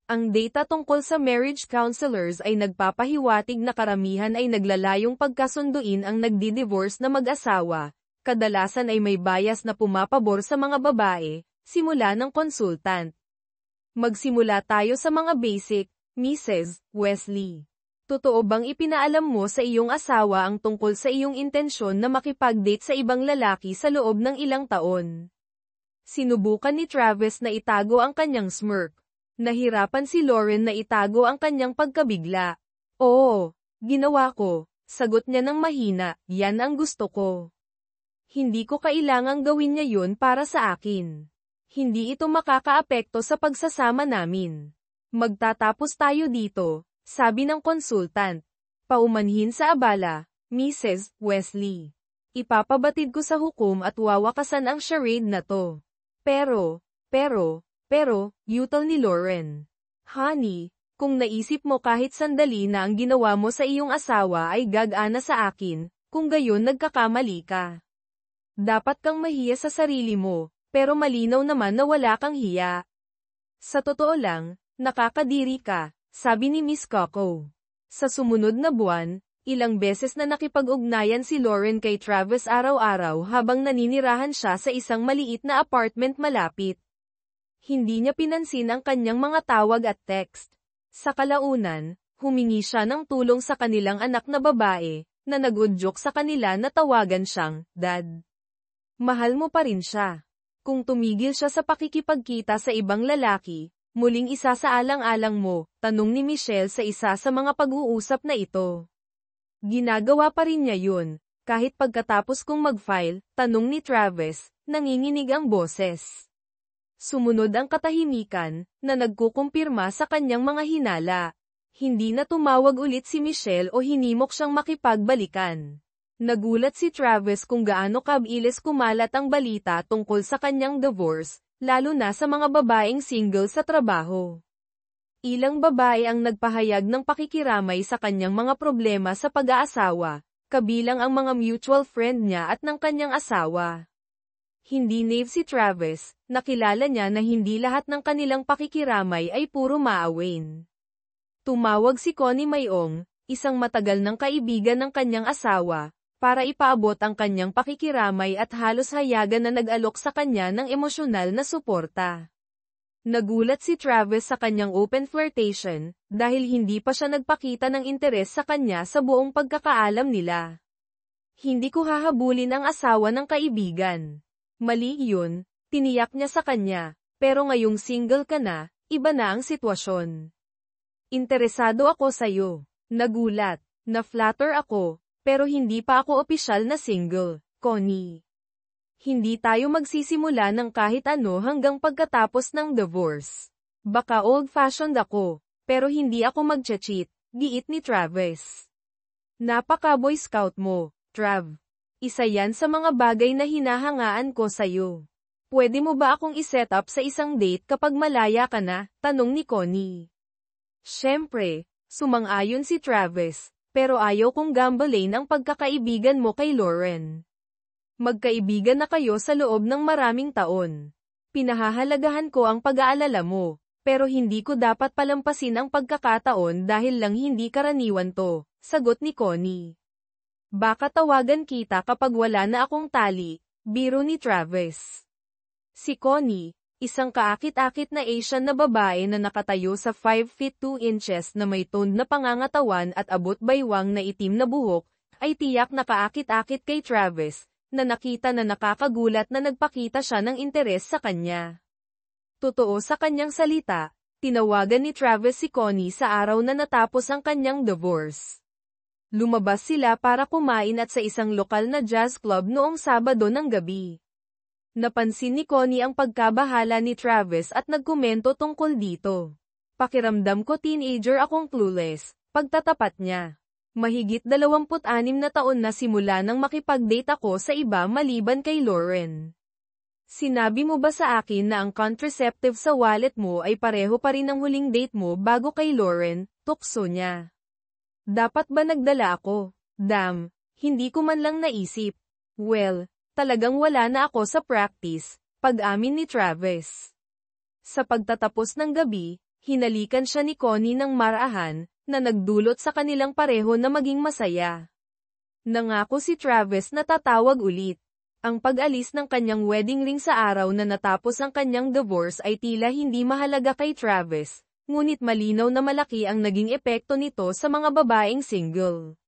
Ang data tungkol sa marriage counselors ay nagpapahiwatig na karamihan ay naglalayong pagkasunduin ang nagdi-divorce na mag-asawa, kadalasan ay may bias na pumapabor sa mga babae, simula ng consultant. Magsimula tayo sa mga basic, Mrs. Wesley. Totoo bang ipinaalam mo sa iyong asawa ang tungkol sa iyong intensyon na makipag-date sa ibang lalaki sa loob ng ilang taon? Sinubukan ni Travis na itago ang kanyang smirk. Nahirapan si Lauren na itago ang kanyang pagkabigla. Oo, ginawa ko, sagot niya ng mahina, yan ang gusto ko. Hindi ko kailangang gawin niya yun para sa akin. Hindi ito makakaapekto sa pagsasama namin. Magtatapos tayo dito, sabi ng consultant. Paumanhin sa abala, Mrs. Wesley. Ipapabatid ko sa hukom at wawakasan ang charade na to. Pero, yutal ni Lauren. Honey, kung naisip mo kahit sandali na ang ginawa mo sa iyong asawa ay gag-ana sa akin, kung gayon nagkakamali ka. Dapat kang mahiya sa sarili mo, pero malinaw naman na wala kang hiya. Sa totoo lang, nakakadiri ka, sabi ni Miss Coco. Sa sumunod na buwan, ilang beses na nakipag-ugnayan si Lauren kay Travis araw-araw habang naninirahan siya sa isang maliit na apartment malapit. Hindi niya pinansin ang kanyang mga tawag at text. Sa kalaunan, humingi siya ng tulong sa kanilang anak na babae, na nag-udyok sa kanila na tawagan siyang, Dad. Mahal mo pa rin siya. Kung tumigil siya sa pakikipagkita sa ibang lalaki, muling isasaalang-alang mo, tanong ni Michelle sa isa sa mga pag-uusap na ito. Ginagawa pa rin niya yun, kahit pagkatapos kong mag-file, tanong ni Travis, nanginginig ang boses. Sumunod ang katahimikan, na nagkukumpirma sa kanyang mga hinala. Hindi na tumawag ulit si Michelle o hinimok siyang makipagbalikan. Nagulat si Travis kung gaano kabilis kumalat ang balita tungkol sa kanyang divorce, lalo na sa mga babaeng single sa trabaho. Ilang babae ang nagpahayag ng pakikiramay sa kanyang mga problema sa pag-aasawa, kabilang ang mga mutual friend niya at ng kanyang asawa. Hindi naive si Travis, nakilala niya na hindi lahat ng kanilang pakikiramay ay puro maawin. Tumawag si Connie Mayong, isang matagal ng kaibigan ng kanyang asawa, para ipaabot ang kanyang pakikiramay at halos hayagan na nag-alok sa kanya ng emosyonal na suporta. Nagulat si Travis sa kanyang open flirtation, dahil hindi pa siya nagpakita ng interes sa kanya sa buong pagkakaalam nila. Hindi ko hahabulin ang asawa ng kaibigan. Mali yun, tiniyak niya sa kanya, pero ngayong single ka na, iba na ang sitwasyon. Interesado ako sa'yo. Nagulat, na-flatter ako, pero hindi pa ako opisyal na single, Connie. Hindi tayo magsisimula ng kahit ano hanggang pagkatapos ng divorce. Baka old-fashioned ako, pero hindi ako mag-cheat, giit ni Travis. Napaka-boy scout mo, Trav. Isa yan sa mga bagay na hinahangaan ko sa'yo. Pwede mo ba akong iset up sa isang date kapag malaya ka na? Tanong ni Connie. Siyempre, sumang-ayon si Travis, pero ayaw kong gambalain ang pagkakaibigan mo kay Lauren. Magkaibigan na kayo sa loob ng maraming taon. Pinahahalagahan ko ang pag-aalala mo, pero hindi ko dapat palampasin ang pagkakataon dahil lang hindi karaniwan to, sagot ni Connie. Baka tawagan kita kapag wala na akong tali, biro ni Travis. Si Connie, isang kaakit-akit na Asian na babae na nakatayo sa 5 feet 2 inches na may toned na pangangatawan at abot-baywang na itim na buhok, ay tiyak na kaakit-akit kay Travis, na nakita na nakakagulat na nagpakita siya ng interes sa kanya. Totoo sa kanyang salita, tinawagan ni Travis si Connie sa araw na natapos ang kanyang divorce. Lumabas sila para kumain at sa isang lokal na jazz club noong Sabado ng gabi. Napansin ni Connie ang pagkabahala ni Travis at nagkomento tungkol dito. Pakiramdam ko teenager akong clueless, pagtatapat niya. Mahigit 26 na taon na simula nang makipag-date ako sa iba maliban kay Lauren. Sinabi mo ba sa akin na ang contraceptive sa wallet mo ay pareho pa rin ng huling date mo bago kay Lauren? Tukso niya. Dapat ba nagdala ako? Damn, hindi ko man lang naisip. Well, talagang wala na ako sa practice, pag-amin ni Travis. Sa pagtatapos ng gabi, hinalikan siya ni Connie ng marahan, na nagdulot sa kanilang pareho na maging masaya. Nangako si Travis na tatawag ulit. Ang pag-alis ng kanyang wedding ring sa araw na natapos ang kanyang divorce ay tila hindi mahalaga kay Travis, ngunit malinaw na malaki ang naging epekto nito sa mga babaeng single.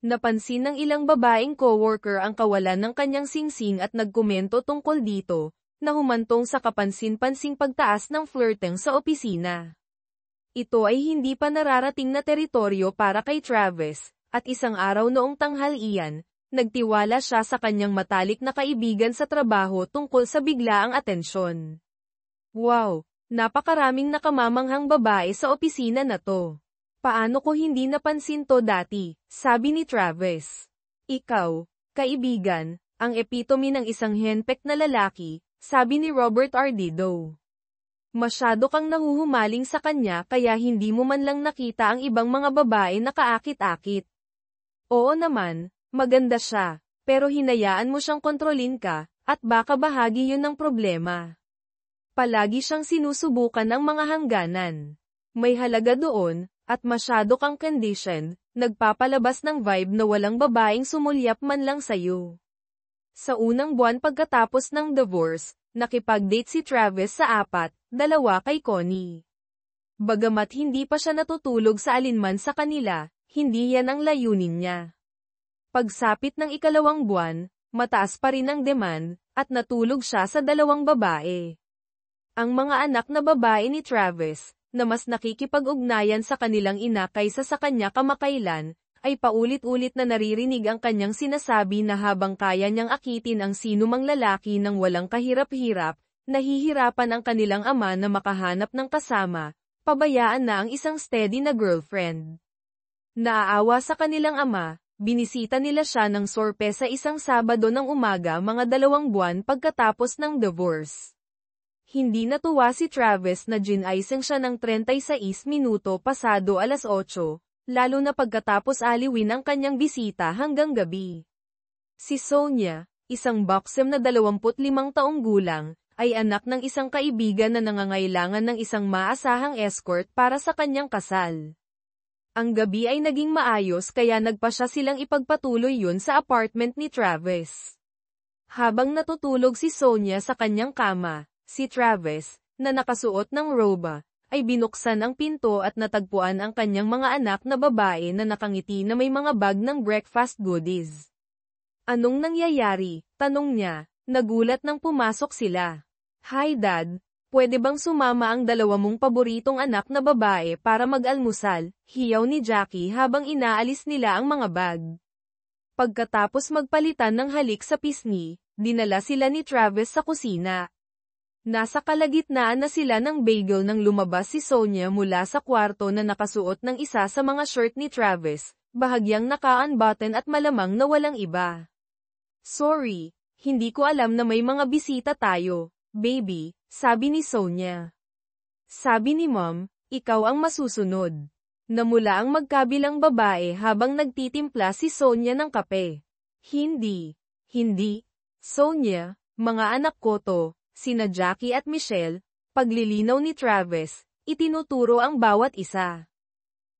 Napansin ng ilang babaeng coworker ang kawalan ng kanyang singsing at nagkomento tungkol dito, na humantong sa kapansin-pansing pagtaas ng flirting sa opisina. Ito ay hindi pa nararating na teritoryo para kay Travis, at isang araw noong tanghalian, nagtiwala siya sa kanyang matalik na kaibigan sa trabaho tungkol sa biglaang atensyon. Wow, napakaraming nakamamanghang babae sa opisina na to. Paano ko hindi napansin to dati, sabi ni Travis. Ikaw, kaibigan, ang epitome ng isang henpecked na lalaki, sabi ni Robert Ardido. Masyado kang nahuhumaling sa kanya kaya hindi mo man lang nakita ang ibang mga babae na kaakit-akit. Oo naman, maganda siya, pero hinayaan mo siyang kontrolin ka, at baka bahagi yun ng problema. Palagi siyang sinusubukan ng mga hangganan. May halaga doon, at masyado kang conditioned, nagpapalabas ng vibe na walang babaeng sumulyap man lang sa'yo. Sa unang buwan pagkatapos ng divorce, nakipag-date si Travis sa 4-2 kay Connie. Bagamat hindi pa siya natutulog sa alinman sa kanila, hindi yan ang layunin niya. Pagsapit ng ikalawang buwan, mataas pa rin ang demand, at natulog siya sa 2 babae. Ang mga anak na babae ni Travis, na mas nakikipag-ugnayan sa kanilang ina kaysa sa kanya kamakailan, ay paulit-ulit na naririnig ang kanyang sinasabi na habang kaya niyang akitin ang sinumang lalaki ng walang kahirap-hirap, nahihirapan ang kanilang ama na makahanap ng kasama, pabayaan na ang isang steady na girlfriend. Naaawa sa kanilang ama, binisita nila siya ng sorpresa isang Sabado ng umaga mga 2 buwan pagkatapos ng divorce. Hindi natuwa si Travis na ginaising siya ng 36 minuto pasado 8:00, lalo na pagkatapos aliwin ang kanyang bisita hanggang gabi. Si Sonia, isang boxem na 25 taong gulang, ay anak ng isang kaibigan na nangangailangan ng isang maasahang escort para sa kanyang kasal. Ang gabi ay naging maayos kaya nagpa siya silang ipagpatuloy yun sa apartment ni Travis. Habang natutulog si Sonia sa kanyang kama, si Travis, na nakasuot ng roba, ay binuksan ang pinto at natagpuan ang kanyang mga anak na babae na nakangiti na may mga bag ng breakfast goodies. Anong nangyayari? Tanong niya, nagulat nang pumasok sila. Hi Dad, pwede bang sumama ang 2 mong paboritong anak na babae para mag-almusal? Hiyaw ni Jackie habang inaalis nila ang mga bag. Pagkatapos magpalitan ng halik sa pisngi, dinala sila ni Travis sa kusina. Nasa kalagitnaan na sila ng bagel nang lumabas si Sonia mula sa kwarto na nakasuot ng isa sa mga shirt ni Travis, bahagyang naka-unbutton at malamang na walang iba. Sorry, hindi ko alam na may mga bisita tayo, baby, sabi ni Sonia. Sabi ni Mom, ikaw ang masusunod. Namula ang magkabilang babae habang nagtitimpla si Sonia ng kape. Hindi. Sonia, mga anak ko to, sina Jackie at Michelle, paglilinaw ni Travis, itinuturo ang bawat isa.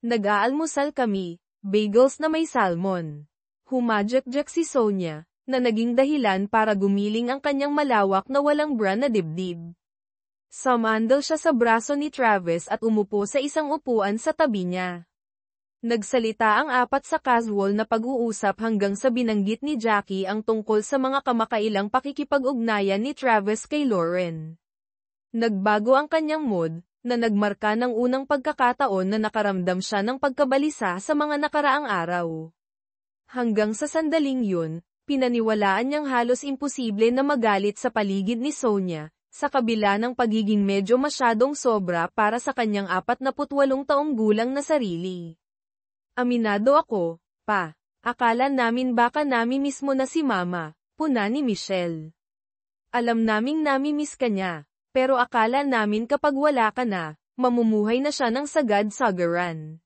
Nag-aalmusal kami, bagels na may salmon. Humadyak-jak si Sonia, na naging dahilan para gumiling ang kanyang malawak na walang bra na dibdib. Sumandal siya sa braso ni Travis at umupo sa isang upuan sa tabi niya. Nagsalita ang apat sa casual na pag-uusap hanggang sa binanggit ni Jackie ang tungkol sa mga kamakailang pakikipag-ugnayan ni Travis kay Lauren. Nagbago ang kanyang mood, na nagmarka ng unang pagkakataon na nakaramdam siya ng pagkabalisa sa mga nakaraang araw. Hanggang sa sandaling yun, pinaniwalaan niyang halos imposible na magalit sa paligid ni Sonia, sa kabila ng pagiging medyo masyadong sobra para sa kanyang 48 taong gulang na sarili. Aminado ako, pa, akala namin baka nami-miss mo na si Mama, puna ni Michelle. Alam naming nami-miss ka niya, pero akala namin kapag wala ka na, mamumuhay na siya ng sagad-sagaran.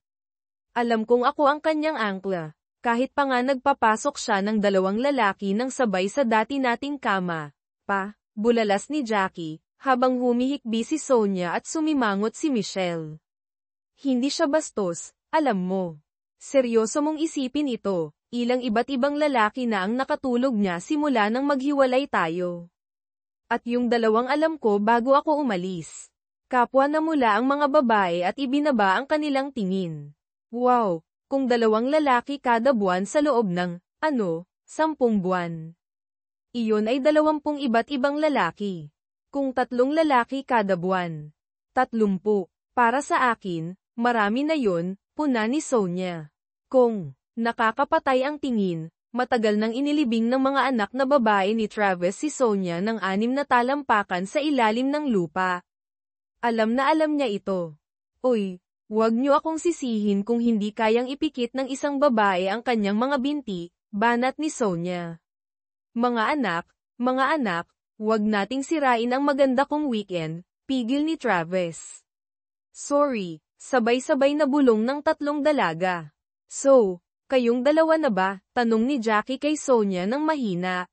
Alam kong ako ang kanyang angkla, kahit pa nga nagpapasok siya ng 2 lalaki ng sabay sa dati nating kama, pa. Bulalas ni Jackie, habang humihikbi si Sonia at sumimangot si Michelle. Hindi siya bastos, alam mo. Seryoso mong isipin ito, ilang iba't ibang lalaki na ang nakatulog niya simula nang maghiwalay tayo. At yung 2 alam ko bago ako umalis. Kapwa na mula ang mga babae at ibinaba ang kanilang tingin. Wow, kung 2 lalaki kada buwan sa loob ng, 10 buwan. Iyon ay 20 iba't ibang lalaki. Kung 3 lalaki kada buwan. 30. Para sa akin, marami na yon, puna ni Sonia. Kung nakakapatay ang tingin, matagal nang inilibing ng mga anak na babae ni Travis si Sonia ng 6 na talampakan sa ilalim ng lupa. Alam na alam niya ito. Uy, huwag niyo akong sisihin kung hindi kayang ipikit ng isang babae ang kanyang mga binti, banat ni Sonia. Mga anak, huwag nating sirain ang maganda kong weekend, pigil ni Travis. Sorry, sabay-sabay na bulong ng 3 dalaga. So, kayong 2 na ba? Tanong ni Jackie kay Sonia ng mahina.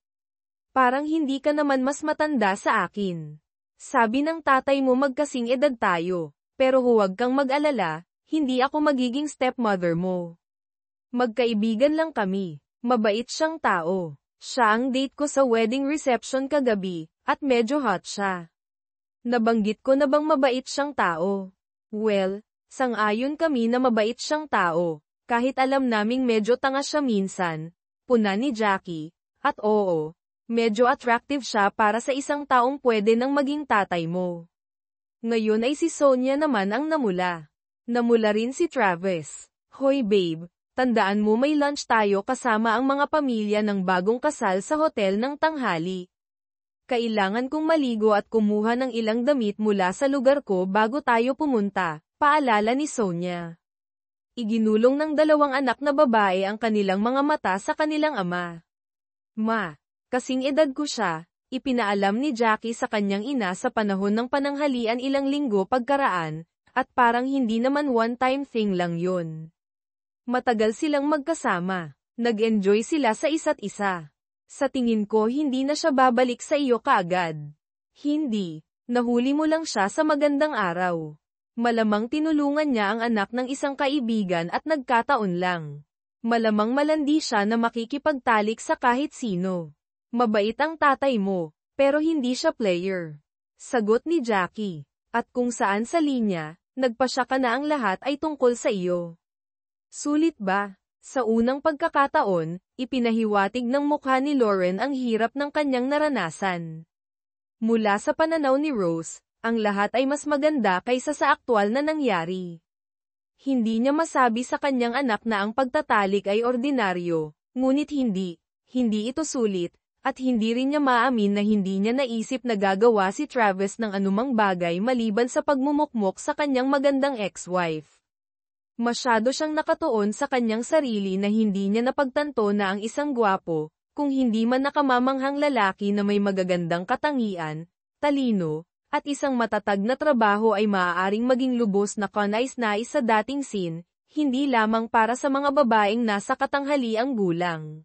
Parang hindi ka naman mas matanda sa akin. Sabi ng tatay mo magkasing edad tayo, pero huwag kang mag-alala, hindi ako magiging stepmother mo. Magkaibigan lang kami, mabait siyang tao. Siya ang date ko sa wedding reception kagabi, at medyo hot siya. Nabanggit ko na bang mabait siyang tao? Well, sang-ayon kami na mabait siyang tao, kahit alam naming medyo tanga siya minsan, puna ni Jackie, at oo, medyo attractive siya para sa isang taong pwede nang maging tatay mo. Ngayon ay si Sonia naman ang namula. Namula rin si Travis. Hoy babe. Tandaan mo may lunch tayo kasama ang mga pamilya ng bagong kasal sa hotel ng tanghali. Kailangan kong maligo at kumuha ng ilang damit mula sa lugar ko bago tayo pumunta, paalala ni Sonia. Iginulong ng 2 anak na babae ang kanilang mga mata sa kanilang ama. Ma, kasing edad ko siya, ipinaalam ni Jackie sa kanyang ina sa panahon ng pananghalian ilang linggo pagkaraan, at parang hindi naman one-time thing lang yun. Matagal silang magkasama. Nag-enjoy sila sa isa't isa. Sa tingin ko hindi na siya babalik sa iyo kaagad. Hindi. Nahuli mo lang siya sa magandang araw. Malamang tinulungan niya ang anak ng isang kaibigan at nagkataon lang. Malamang malandi siya na makikipagtalik sa kahit sino. Mabait ang tatay mo, pero hindi siya player. Sagot ni Jackie. At kung saan sa linya, nagpasya ka na ang lahat ay tungkol sa iyo. Sulit ba? Sa unang pagkakataon, ipinahiwatig ng mukha ni Lauren ang hirap ng kanyang naranasan. Mula sa pananaw ni Rose, ang lahat ay mas maganda kaysa sa aktwal na nangyari. Hindi niya masabi sa kanyang anak na ang pagtatalik ay ordinaryo, ngunit hindi ito sulit, at hindi rin niya maamin na hindi niya naisip na gagawa si Travis ng anumang bagay maliban sa pagmumukmok sa kanyang magandang ex-wife. Masyado siyang nakatuon sa kanyang sarili na hindi niya napagtanto na ang isang gwapo, kung hindi man nakamamanghang lalaki na may magagandang katangian, talino, at isang matatag na trabaho ay maaaring maging lubos na kanais-nais sa dating scene, hindi lamang para sa mga babaeng nasa katanghaliang gulang.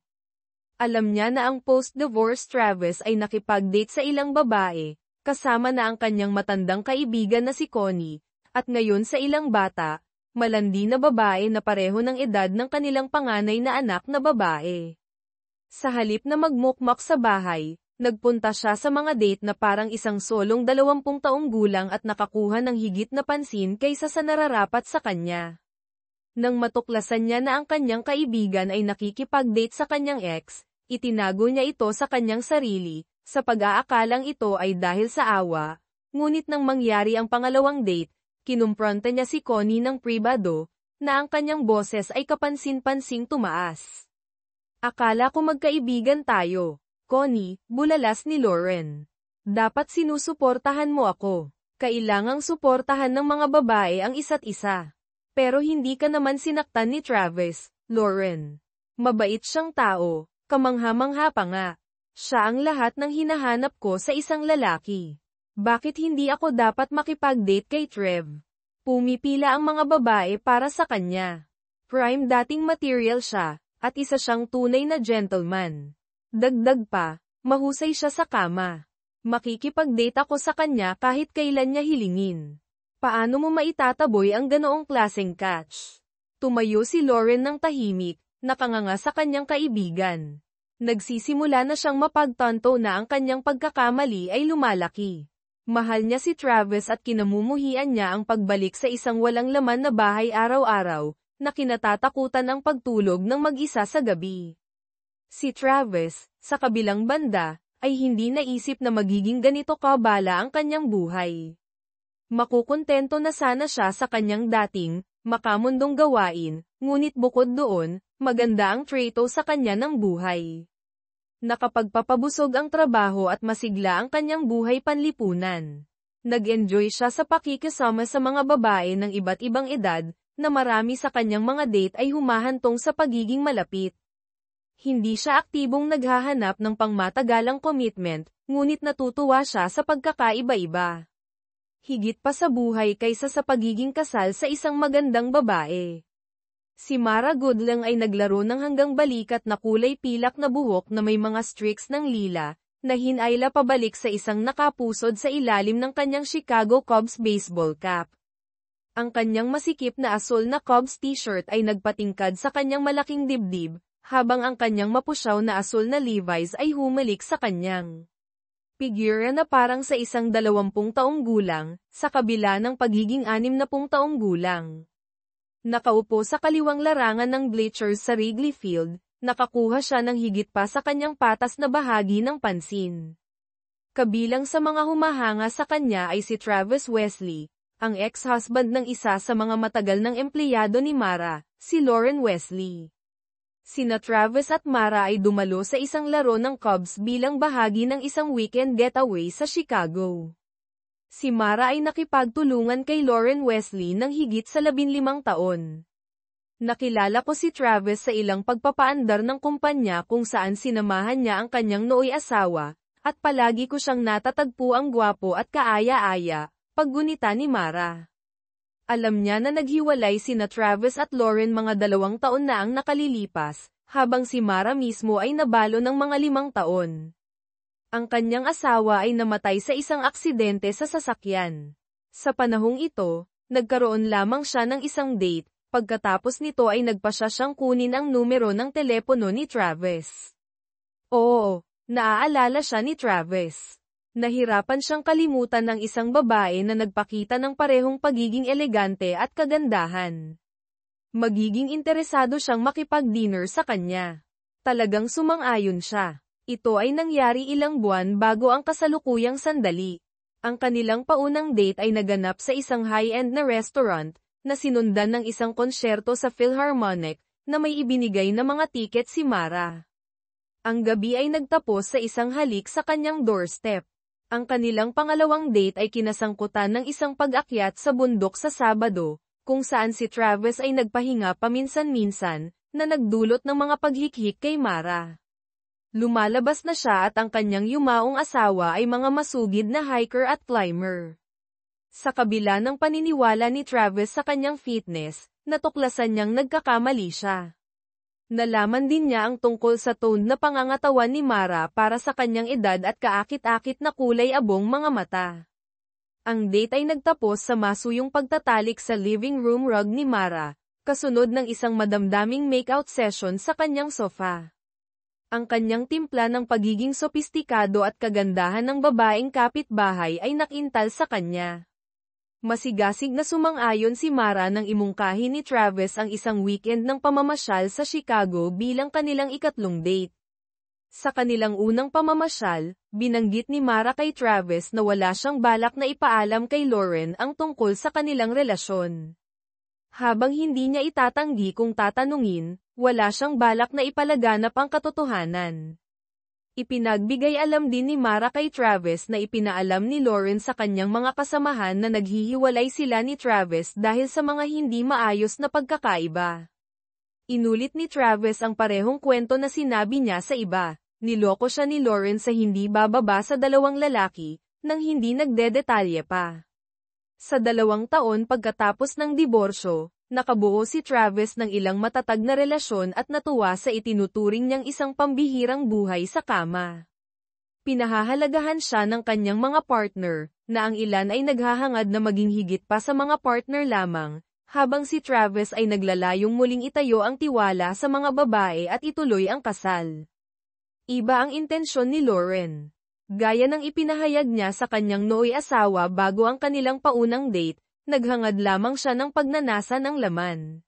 Alam niya na ang post-divorce Travis ay nakipag-date sa ilang babae, kasama na ang kanyang matandang kaibigan na si Connie, at ngayon sa ilang bata, malandi na babae na pareho ng edad ng kanilang panganay na anak na babae. Sa halip na magmukmak sa bahay, nagpunta siya sa mga date na parang isang solong 20 taong gulang at nakakuha ng higit na pansin kaysa sa nararapat sa kanya. Nang matuklasan niya na ang kanyang kaibigan ay nakikipag-date sa kanyang ex, itinago niya ito sa kanyang sarili, sa pag-aakalang ito ay dahil sa awa, ngunit nang mangyari ang pangalawang date, kinumpronta niya si Connie ng pribado, na ang kanyang boses ay kapansin-pansing tumaas. Akala ko magkaibigan tayo, Connie, bulalas ni Lauren. Dapat sinusuportahan mo ako. Kailangang suportahan ng mga babae ang isa't isa. Pero hindi ka naman sinaktan ni Travis, Lauren. Mabait siyang tao, kamangha-mangha pa nga. Siya ang lahat ng hinahanap ko sa isang lalaki. Bakit hindi ako dapat makipag-date kay Trev? Pumipila ang mga babae para sa kanya. Prime dating material siya. At isa siyang tunay na gentleman. Dagdag pa, mahusay siya sa kama. Makikipag-date ako sa kanya kahit kailan niya hilingin. Paano mo maitataboy ang ganoong klaseng catch? Tumayo si Lauren ng tahimik, nakanganga sa kanyang kaibigan. Nagsisimula na siyang mapagtanto na ang kanyang pagkakamali ay lumalaki. Mahal niya si Travis at kinamumuhian niya ang pagbalik sa isang walang laman na bahay araw-araw, na kinatatakutan ang pagtulog ng mag-isa sa gabi. Si Travis, sa kabilang banda, ay hindi naisip na magiging ganito kabala ang kanyang buhay. Makukontento na sana siya sa kanyang dating, makamundong gawain, ngunit bukod doon, maganda ang trato sa kanya ng buhay. Nakapagpapabusog ang trabaho at masigla ang kanyang buhay panlipunan. Nag-enjoy siya sa pakikisama sa mga babae ng iba't ibang edad, na marami sa kanyang mga date ay humahantong sa pagiging malapit. Hindi siya aktibong naghahanap ng pangmatagalang commitment, ngunit natutuwa siya sa pagkakaiba-iba. Higit pa sa buhay kaysa sa pagiging kasal sa isang magandang babae. Si Mara Goodlang ay naglaro ng hanggang balikat na kulay pilak na buhok na may mga streaks ng lila, na hinayla pabalik sa isang nakapusod sa ilalim ng kanyang Chicago Cubs baseball cap. Ang kanyang masikip na asul na Cubs t-shirt ay nagpatingkad sa kanyang malaking dibdib, habang ang kanyang mapusyaw na asul na Levi's ay humalik sa kanyang figura na parang sa isang 20 taong gulang, sa kabila ng pagiging 60 taong gulang. Nakaupo sa kaliwang larangan ng bleachers sa Wrigley Field, nakakuha siya ng higit pa sa kanyang patas na bahagi ng pansin. Kabilang sa mga humahanga sa kanya ay si Travis Wesley, ang ex-husband ng isa sa mga matagal ng empleyado ni Mara, si Lauren Wesley. Sina Travis at Mara ay dumalo sa isang laro ng Cubs bilang bahagi ng isang weekend getaway sa Chicago. Si Mara ay nakipagtulungan kay Lauren Wesley ng higit sa 15 taon. Nakilala ko si Travis sa ilang pagpapaandar ng kumpanya kung saan sinamahan niya ang kanyang nooy asawa, at palagi ko siyang natatagpo ang gwapo at kaaya-aya, paggunita ni Mara. Alam niya na naghiwalay sina Travis at Lauren mga 2 taon na ang nakalilipas, habang si Mara mismo ay nabalo ng mga 5 taon. Ang kanyang asawa ay namatay sa isang aksidente sa sasakyan. Sa panahong ito, nagkaroon lamang siya ng isang date, pagkatapos nito ay nagpasya siyang kunin ang numero ng telepono ni Travis. Oo, naaalala siya ni Travis. Nahirapan siyang kalimutan ng isang babae na nagpakita ng parehong pagiging elegante at kagandahan. Magiging interesado siyang makipag-dinner sa kanya. Talagang sumang-ayon siya. Ito ay nangyari ilang buwan bago ang kasalukuyang sandali. Ang kanilang paunang date ay naganap sa isang high-end na restaurant, na sinundan ng isang konsyerto sa Philharmonic, na may ibinigay na mga tiket si Mara. Ang gabi ay nagtapos sa isang halik sa kanyang doorstep. Ang kanilang pangalawang date ay kinasangkutan ng isang pag-akyat sa bundok sa Sabado, kung saan si Travis ay nagpahinga paminsan-minsan, na nagdulot ng mga paghikhik kay Mara. Lumalabas na siya at ang kanyang yumaong asawa ay mga masugid na hiker at climber. Sa kabila ng paniniwala ni Travis sa kanyang fitness, natuklasan niyang nagkakamali siya. Nalaman din niya ang tungkol sa toned na pangangatawan ni Mara para sa kanyang edad at kaakit-akit na kulay abong mga mata. Ang date ay nagtapos sa masuyong pagtatalik sa living room rug ni Mara, kasunod ng isang madamdaming make-out session sa kanyang sofa. Ang kanyang timpla ng pagiging sopistikado at kagandahan ng babaeng kapitbahay ay nakintal sa kanya. Masigasig na sumang-ayon si Mara nang imungkahi ni Travis ang isang weekend ng pamamasyal sa Chicago bilang kanilang ikatlong date. Sa kanilang unang pamamasyal, binanggit ni Mara kay Travis na wala siyang balak na ipaalam kay Lauren ang tungkol sa kanilang relasyon. Habang hindi niya itatanggi kung tatanungin, wala siyang balak na ipalaganap ang katotohanan. Ipinagbigay alam din ni Mara kay Travis na ipinaalam ni Lauren sa kanyang mga kasamahan na naghihiwalay sila ni Travis dahil sa mga hindi maayos na pagkakaiba. Inulit ni Travis ang parehong kwento na sinabi niya sa iba. Niloko siya ni Lauren sa hindi bababa sa dalawang lalaki, nang hindi nagdedetalye pa. Sa 2 taon pagkatapos ng diborsyo, nakabuo si Travis ng ilang matatag na relasyon at natuwa sa itinuturing niyang isang pambihirang buhay sa kama. Pinahahalagahan siya ng kanyang mga partner, na ang ilan ay naghahangad na maging higit pa sa mga partner lamang, habang si Travis ay naglalayong muling itayo ang tiwala sa mga babae at ituloy ang kasal. Iba ang intensyon ni Lauren. Gaya ng ipinahayag niya sa kanyang nooy asawa bago ang kanilang paunang date, naghangad lamang siya ng pagnanasa ng laman.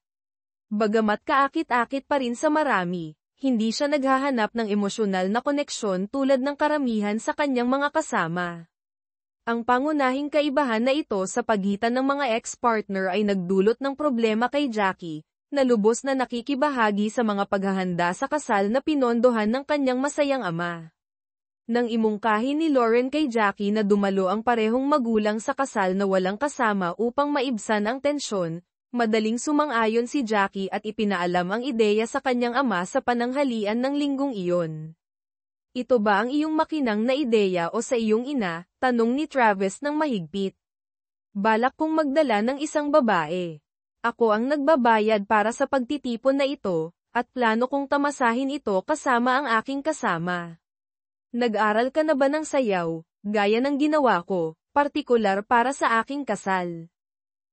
Bagamat kaakit-akit pa rin sa marami, hindi siya naghahanap ng emosyonal na koneksyon tulad ng karamihan sa kanyang mga kasama. Ang pangunahing kaibahan na ito sa pagitan ng mga ex-partner ay nagdulot ng problema kay Jackie, na lubos na nakikibahagi sa mga paghahanda sa kasal na pinondohan ng kanyang masayang ama. Nang imungkahi ni Lauren kay Jackie na dumalo ang parehong magulang sa kasal na walang kasama upang maibsan ang tensyon, madaling sumang-ayon si Jackie at ipinaalam ang ideya sa kanyang ama sa pananghalian ng linggong iyon. Ito ba ang iyong makinang na ideya o sa iyong ina? Tanong ni Travis ng mahigpit. Balak kong magdala ng isang babae. Ako ang nagbabayad para sa pagtitipon na ito, at plano kong tamasahin ito kasama ang aking kasama. Nag-aral ka na ba ng sayaw, gaya ng ginawa ko, partikular para sa aking kasal?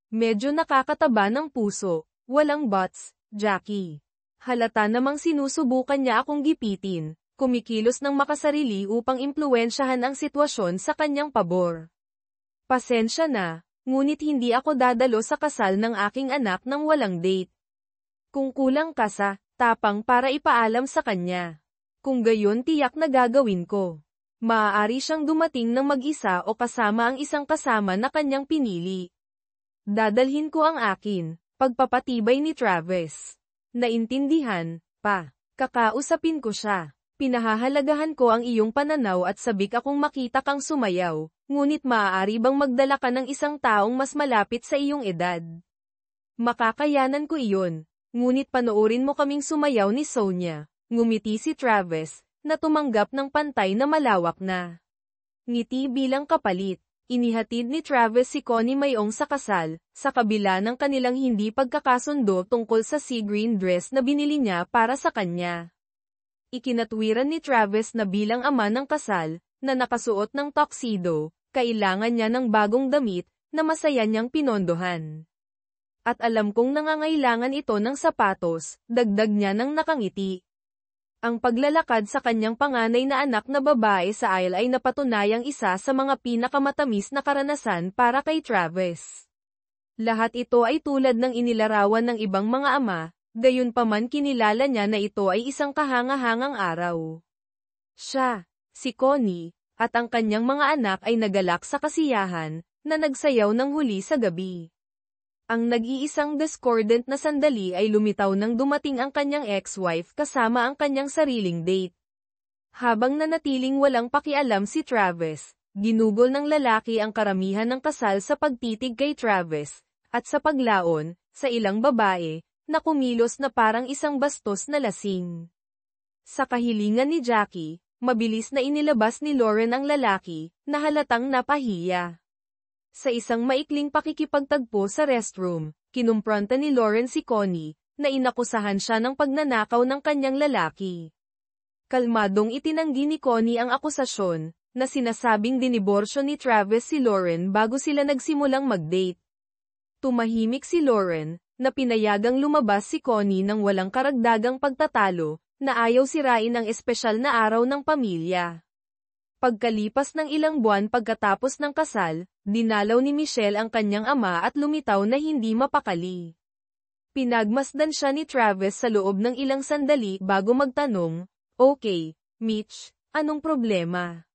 Medyo nakakataba ng puso, walang buts, Jackie. Halata namang sinusubukan niya akong gipitin, kumikilos ng makasarili upang impluwensyahan ang sitwasyon sa kanyang pabor. Pasensya na, ngunit hindi ako dadalo sa kasal ng aking anak nang walang date. Kung kulang ka sa tapang para ipaalam sa kanya. Kung gayon tiyak na gagawin ko. Maaari siyang dumating ng mag-isa o kasama ang isang kasama na kanyang pinili. Dadalhin ko ang akin, pagpapatibay ni Travis. Naintindihan, pa. Kakausapin ko siya. Pinahahalagahan ko ang iyong pananaw at sabik akong makita kang sumayaw, ngunit maaari bang magdala ka ng isang taong mas malapit sa iyong edad? Makakayanan ko iyon, ngunit panoorin mo kaming sumayaw ni Sonia. Ngumiti si Travis, na tumanggap ng pantay na malawak na ngiti bilang kapalit. Inihatid ni Travis si Connie Mayong sa kasal, sa kabila ng kanilang hindi pagkakasundo tungkol sa sea green dress na binili niya para sa kanya. Ikinatwiran ni Travis na bilang ama ng kasal, na nakasuot ng tuxedo, kailangan niya ng bagong damit, na masaya niyang pinondohan. At alam kong nangangailangan ito ng sapatos, dagdag niya ng nakangiti. Ang paglalakad sa kanyang panganay na anak na babae sa aisle ay napatunayang isa sa mga pinakamatamis na karanasan para kay Travis. Lahat ito ay tulad ng inilarawan ng ibang mga ama, gayunpaman kinilala niya na ito ay isang kahanga-hangang araw. Siya, si Connie, at ang kanyang mga anak ay nagalak sa kasiyahan, na nagsayaw ng huli sa gabi. Ang nag-iisang discordant na sandali ay lumitaw nang dumating ang kanyang ex-wife kasama ang kanyang sariling date. Habang nanatiling walang pakialam si Travis, ginugol ng lalaki ang karamihan ng kasal sa pagtitig kay Travis, at sa paglaon, sa ilang babae, na kumilos na parang isang bastos na lasing. Sa kahilingan ni Jackie, mabilis na inilabas ni Lauren ang lalaki, na halatang napahiya. Sa isang maikling pakikipagtagpo sa restroom, kinumpronta ni Lauren si Connie, na inakusahan siya ng pagnanakaw ng kanyang lalaki. Kalmadong itinanggi ni Connie ang akusasyon, na sinasabing diniborsyo ni Travis si Lauren bago sila nagsimulang mag-date. Tumahimik si Lauren, na pinayagang lumabas si Connie nang walang karagdagang pagtatalo, na ayaw sirain ang espesyal na araw ng pamilya. Pagkalipas ng ilang buwan pagkatapos ng kasal, dinalaw ni Michelle ang kanyang ama at lumitaw na hindi mapakali. Pinagmasdan siya ni Travis sa loob ng ilang sandali bago magtanong, "Okay, Mitch, anong problema?"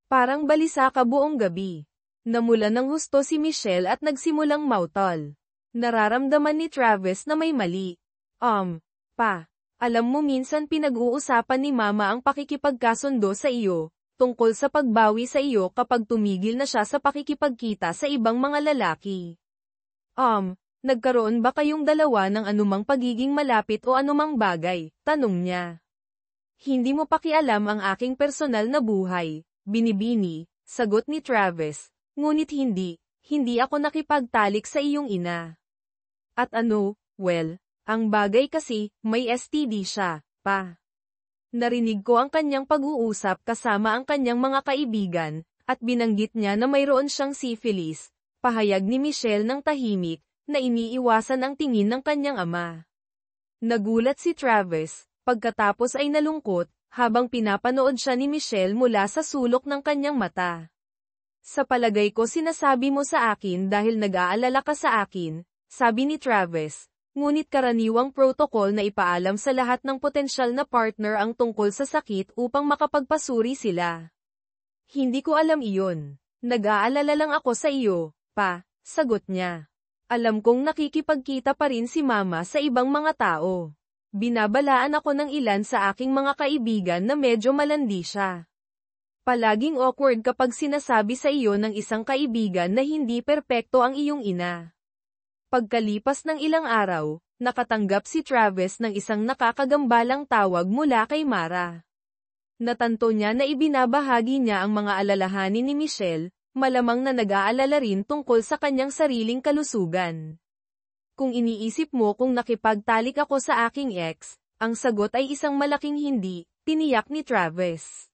Parang balisa ka buong gabi. Namula ng husto si Michelle at nagsimulang mautol. Nararamdaman ni Travis na may mali. Pa, alam mo minsan pinag-uusapan ni Mama ang pakikipagkasundo sa iyo, tungkol sa pagbawi sa iyo kapag tumigil na siya sa pakikipagkita sa ibang mga lalaki. Nagkaroon ba kayong dalawa ng anumang pagiging malapit o anumang bagay? Tanong niya. Hindi mo pakialam ang aking personal na buhay, binibini, sagot ni Travis, ngunit hindi ako nakipagtalik sa iyong ina. At ano, well, ang bagay kasi, may STD siya, pa. Narinig ko ang kanyang pag-uusap kasama ang kanyang mga kaibigan, at binanggit niya na mayroon siyang syphilis, pahayag ni Michelle ng tahimik, na iniiwasan ang tingin ng kanyang ama. Nagulat si Travis, pagkatapos ay nalungkot, habang pinapanood siya ni Michelle mula sa sulok ng kanyang mata. Sa palagay ko sinasabi mo sa akin dahil nag-aalala ka sa akin, sabi ni Travis, ngunit karaniwang protocol na ipaalam sa lahat ng potensyal na partner ang tungkol sa sakit upang makapagpasuri sila. Hindi ko alam iyon. Nag-aalala lang ako sa iyo, pa, sagot niya. Alam kong nakikipagkita pa rin si Mama sa ibang mga tao. Binabalaan ako ng ilan sa aking mga kaibigan na medyo malandi siya. Palaging awkward kapag sinasabi sa iyo ng isang kaibigan na hindi perpekto ang iyong ina. Pagkalipas ng ilang araw, nakatanggap si Travis ng isang nakakagambalang tawag mula kay Mara. Natanto niya na ibinabahagi niya ang mga alalahanin ni Michelle, malamang na nag-aalala rin tungkol sa kanyang sariling kalusugan. Kung iniisip mo kung nakipagtalik ako sa aking ex, ang sagot ay isang malaking hindi, tiniyak ni Travis.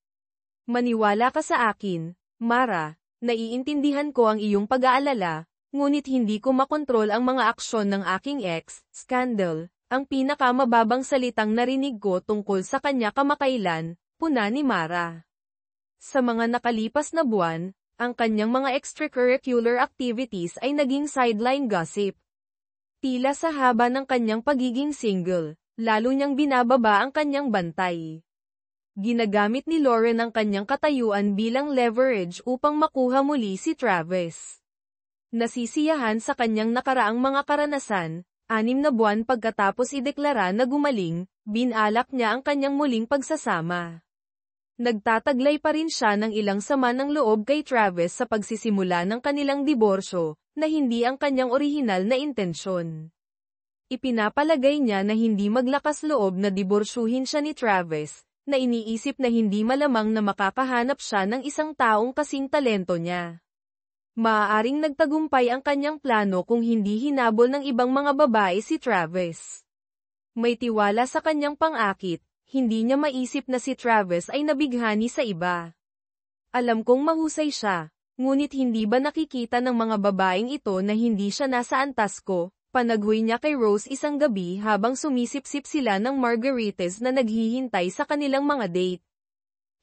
Maniwala ka sa akin, Mara, naiintindihan ko ang iyong pag-aalala, ngunit hindi ko makontrol ang mga aksyon ng aking ex, scandal, ang pinakamababang salitang narinig ko tungkol sa kanya kamakailan, puna ni Mara. Sa mga nakalipas na buwan, ang kanyang mga extracurricular activities ay naging sideline gossip. Tila sa haba ng kanyang pagiging single, lalo niyang binababa ang kanyang bantay. Ginagamit ni Lauren ang kanyang katayuan bilang leverage upang makuha muli si Travis. Nasisiyahan sa kanyang nakaraang mga karanasan, 6 na buwan pagkatapos ideklara na gumaling, binalak niya ang kanyang muling pagsasama. Nagtataglay pa rin siya ng ilang sama ng loob kay Travis sa pagsisimula ng kanilang diborsyo, na hindi ang kanyang orihinal na intensyon. Ipinapalagay niya na hindi maglakas loob na diborsyuhin siya ni Travis, na iniisip na hindi malamang na makakahanap siya ng isang taong kasing talento niya. Maaaring nagtagumpay ang kanyang plano kung hindi hinabol ng ibang mga babae si Travis. May tiwala sa kanyang pang-akit, hindi niya maisip na si Travis ay nabighani sa iba. Alam kong mahusay siya, ngunit hindi ba nakikita ng mga babaeng ito na hindi siya nasa antas ko? Panaghoy niya kay Rose isang gabi habang sumisip-sip sila ng margaritas na naghihintay sa kanilang mga date.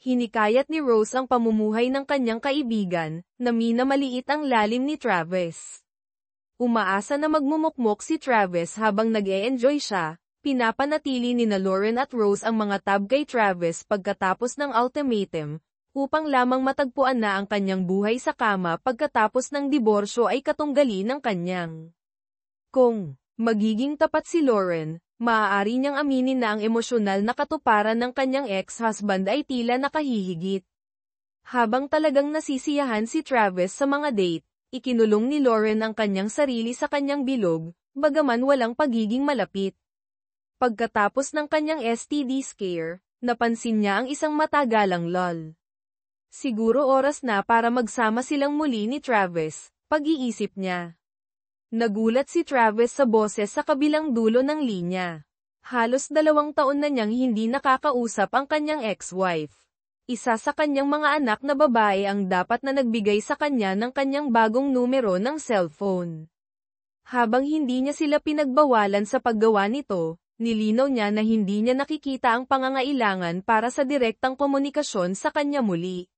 Hinikayat ni Rose ang pamumuhay ng kanyang kaibigan, na minamaliit ang lalim ni Travis. Umaasa na magmumukmok si Travis habang nag-e-enjoy siya, pinapanatili ni na Lauren at Rose ang mga tab kay Travis pagkatapos ng ultimatum, upang lamang matagpuan na ang kanyang buhay sa kama pagkatapos ng diborsyo ay katunggali ng kanyang. Kung magiging tapat si Lauren, maaari niyang aminin na ang emosyonal na katuparan ng kanyang ex-husband ay tila nakahihigit. Habang talagang nasisiyahan si Travis sa mga date, ikinulong ni Lauren ang kanyang sarili sa kanyang bilog, bagaman walang pagiging malapit. Pagkatapos ng kanyang STD scare, Napansin niya ang isang matagalang lol. Siguro oras na para magsama silang muli ni Travis, pag-iisip niya. Nagulat si Travis sa boses sa kabilang dulo ng linya. Halos 2 taon na niyang hindi nakakausap ang kanyang ex-wife. Isa sa kanyang mga anak na babae ang dapat na nagbigay sa kanya ng kanyang bagong numero ng cellphone. Habang hindi niya sila pinagbawalan sa paggawa nito, nilinaw niya na hindi niya nakikita ang pangangailangan para sa direktang komunikasyon sa kanya muli.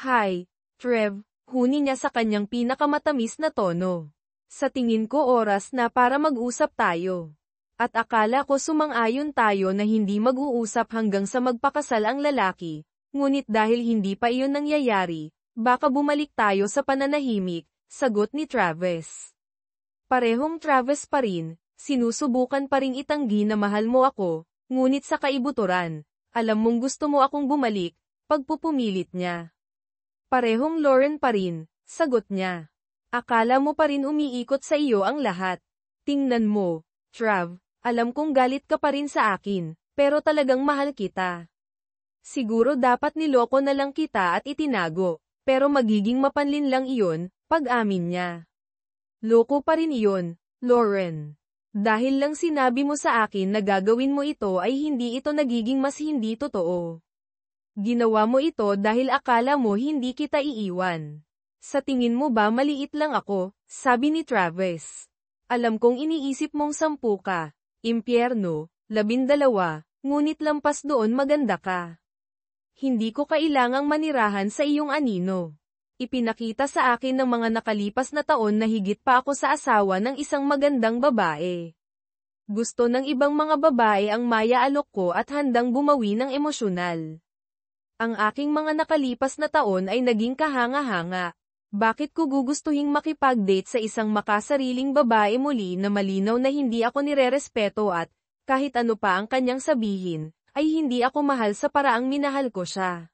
"Hi, Trev," huni niya sa kanyang pinakamatamis na tono. "Sa tingin ko oras na para mag-usap tayo. At akala ko sumang-ayon tayo na hindi mag-uusap hanggang sa magpakasal ang lalaki, ngunit dahil hindi pa iyon nangyayari, baka bumalik tayo sa pananahimik," sagot ni Travis. Parehong Travis pa rin, sinusubukan pa ring itanggi na mahal mo ako, ngunit sa kaibuturan, alam mong gusto mo akong bumalik, pagpupumilit niya. Parehong Lauren pa rin, sagot niya. Akala mo pa rin umiikot sa iyo ang lahat. Tingnan mo, Trav, alam kong galit ka pa rin sa akin, pero talagang mahal kita. Siguro dapat niloko na lang kita at itinago, pero magiging mapanlin lang iyon, pag-amin niya. Loko pa rin iyon, Lauren. Dahil lang sinabi mo sa akin na gagawin mo ito ay hindi ito nagiging mas hindi totoo. Ginawa mo ito dahil akala mo hindi kita iiwan. Sa tingin mo ba maliit lang ako, sabi ni Travis. Alam kong iniisip mong 10 ka, impyerno, 12, ngunit lampas doon maganda ka. Hindi ko kailangang manirahan sa iyong anino. Ipinakita sa akin ng mga nakalipas na taon na higit pa ako sa asawa ng isang magandang babae. Gusto ng ibang mga babae ang maya-alok ko at handang bumawi ng emosyonal. Ang aking mga nakalipas na taon ay naging kahanga-hanga. Bakit ko gugustuhing makipag-date sa isang makasariling babae muli na malinaw na hindi ako nirerespeto at, kahit ano pa ang kanyang sabihin, ay hindi ako mahal sa paraang minahal ko siya.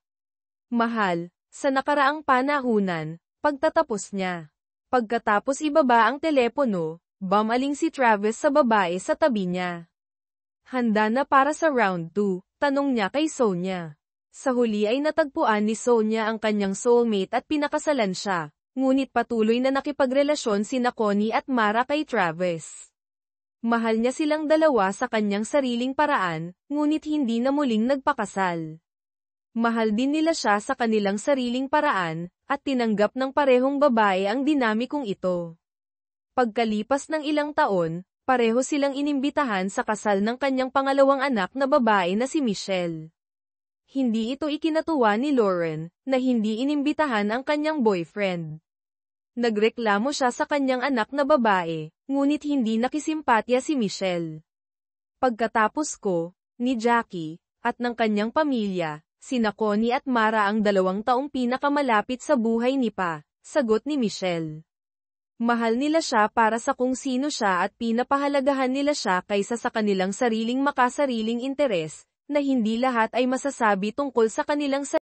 Mahal. Sa nakaraang panahunan, pagtatapos niya. Pagkatapos ibaba ang telepono, bumaling si Travis sa babae sa tabi niya. Handa na para sa round 2, tanong niya kay Sonia. Sa huli ay natagpuan ni Sonia ang kanyang soulmate at pinakasalan siya, ngunit patuloy na nakipagrelasyon sina Connie at Mara kay Travis. Mahal niya silang dalawa sa kanyang sariling paraan, ngunit hindi na muling nagpakasal. Mahal din nila siya sa kanilang sariling paraan, at tinanggap ng parehong babae ang dinamikong ito. Pagkalipas ng ilang taon, pareho silang inimbitahan sa kasal ng kanyang pangalawang anak na babae na si Michelle. Hindi ito ikinatuwa ni Lauren, na hindi inimbitahan ang kanyang boyfriend. Nagreklamo siya sa kanyang anak na babae, ngunit hindi nakisimpatya si Michelle. Pagkatapos ko, ni Jackie, at ng kanyang pamilya, sina Connie at Mara ang 2 taong pinakamalapit sa buhay ni Pa, sagot ni Michelle. Mahal nila siya para sa kung sino siya at pinapahalagahan nila siya kaysa sa kanilang sariling makasariling interes, na hindi lahat ay masasabi tungkol sa kanilang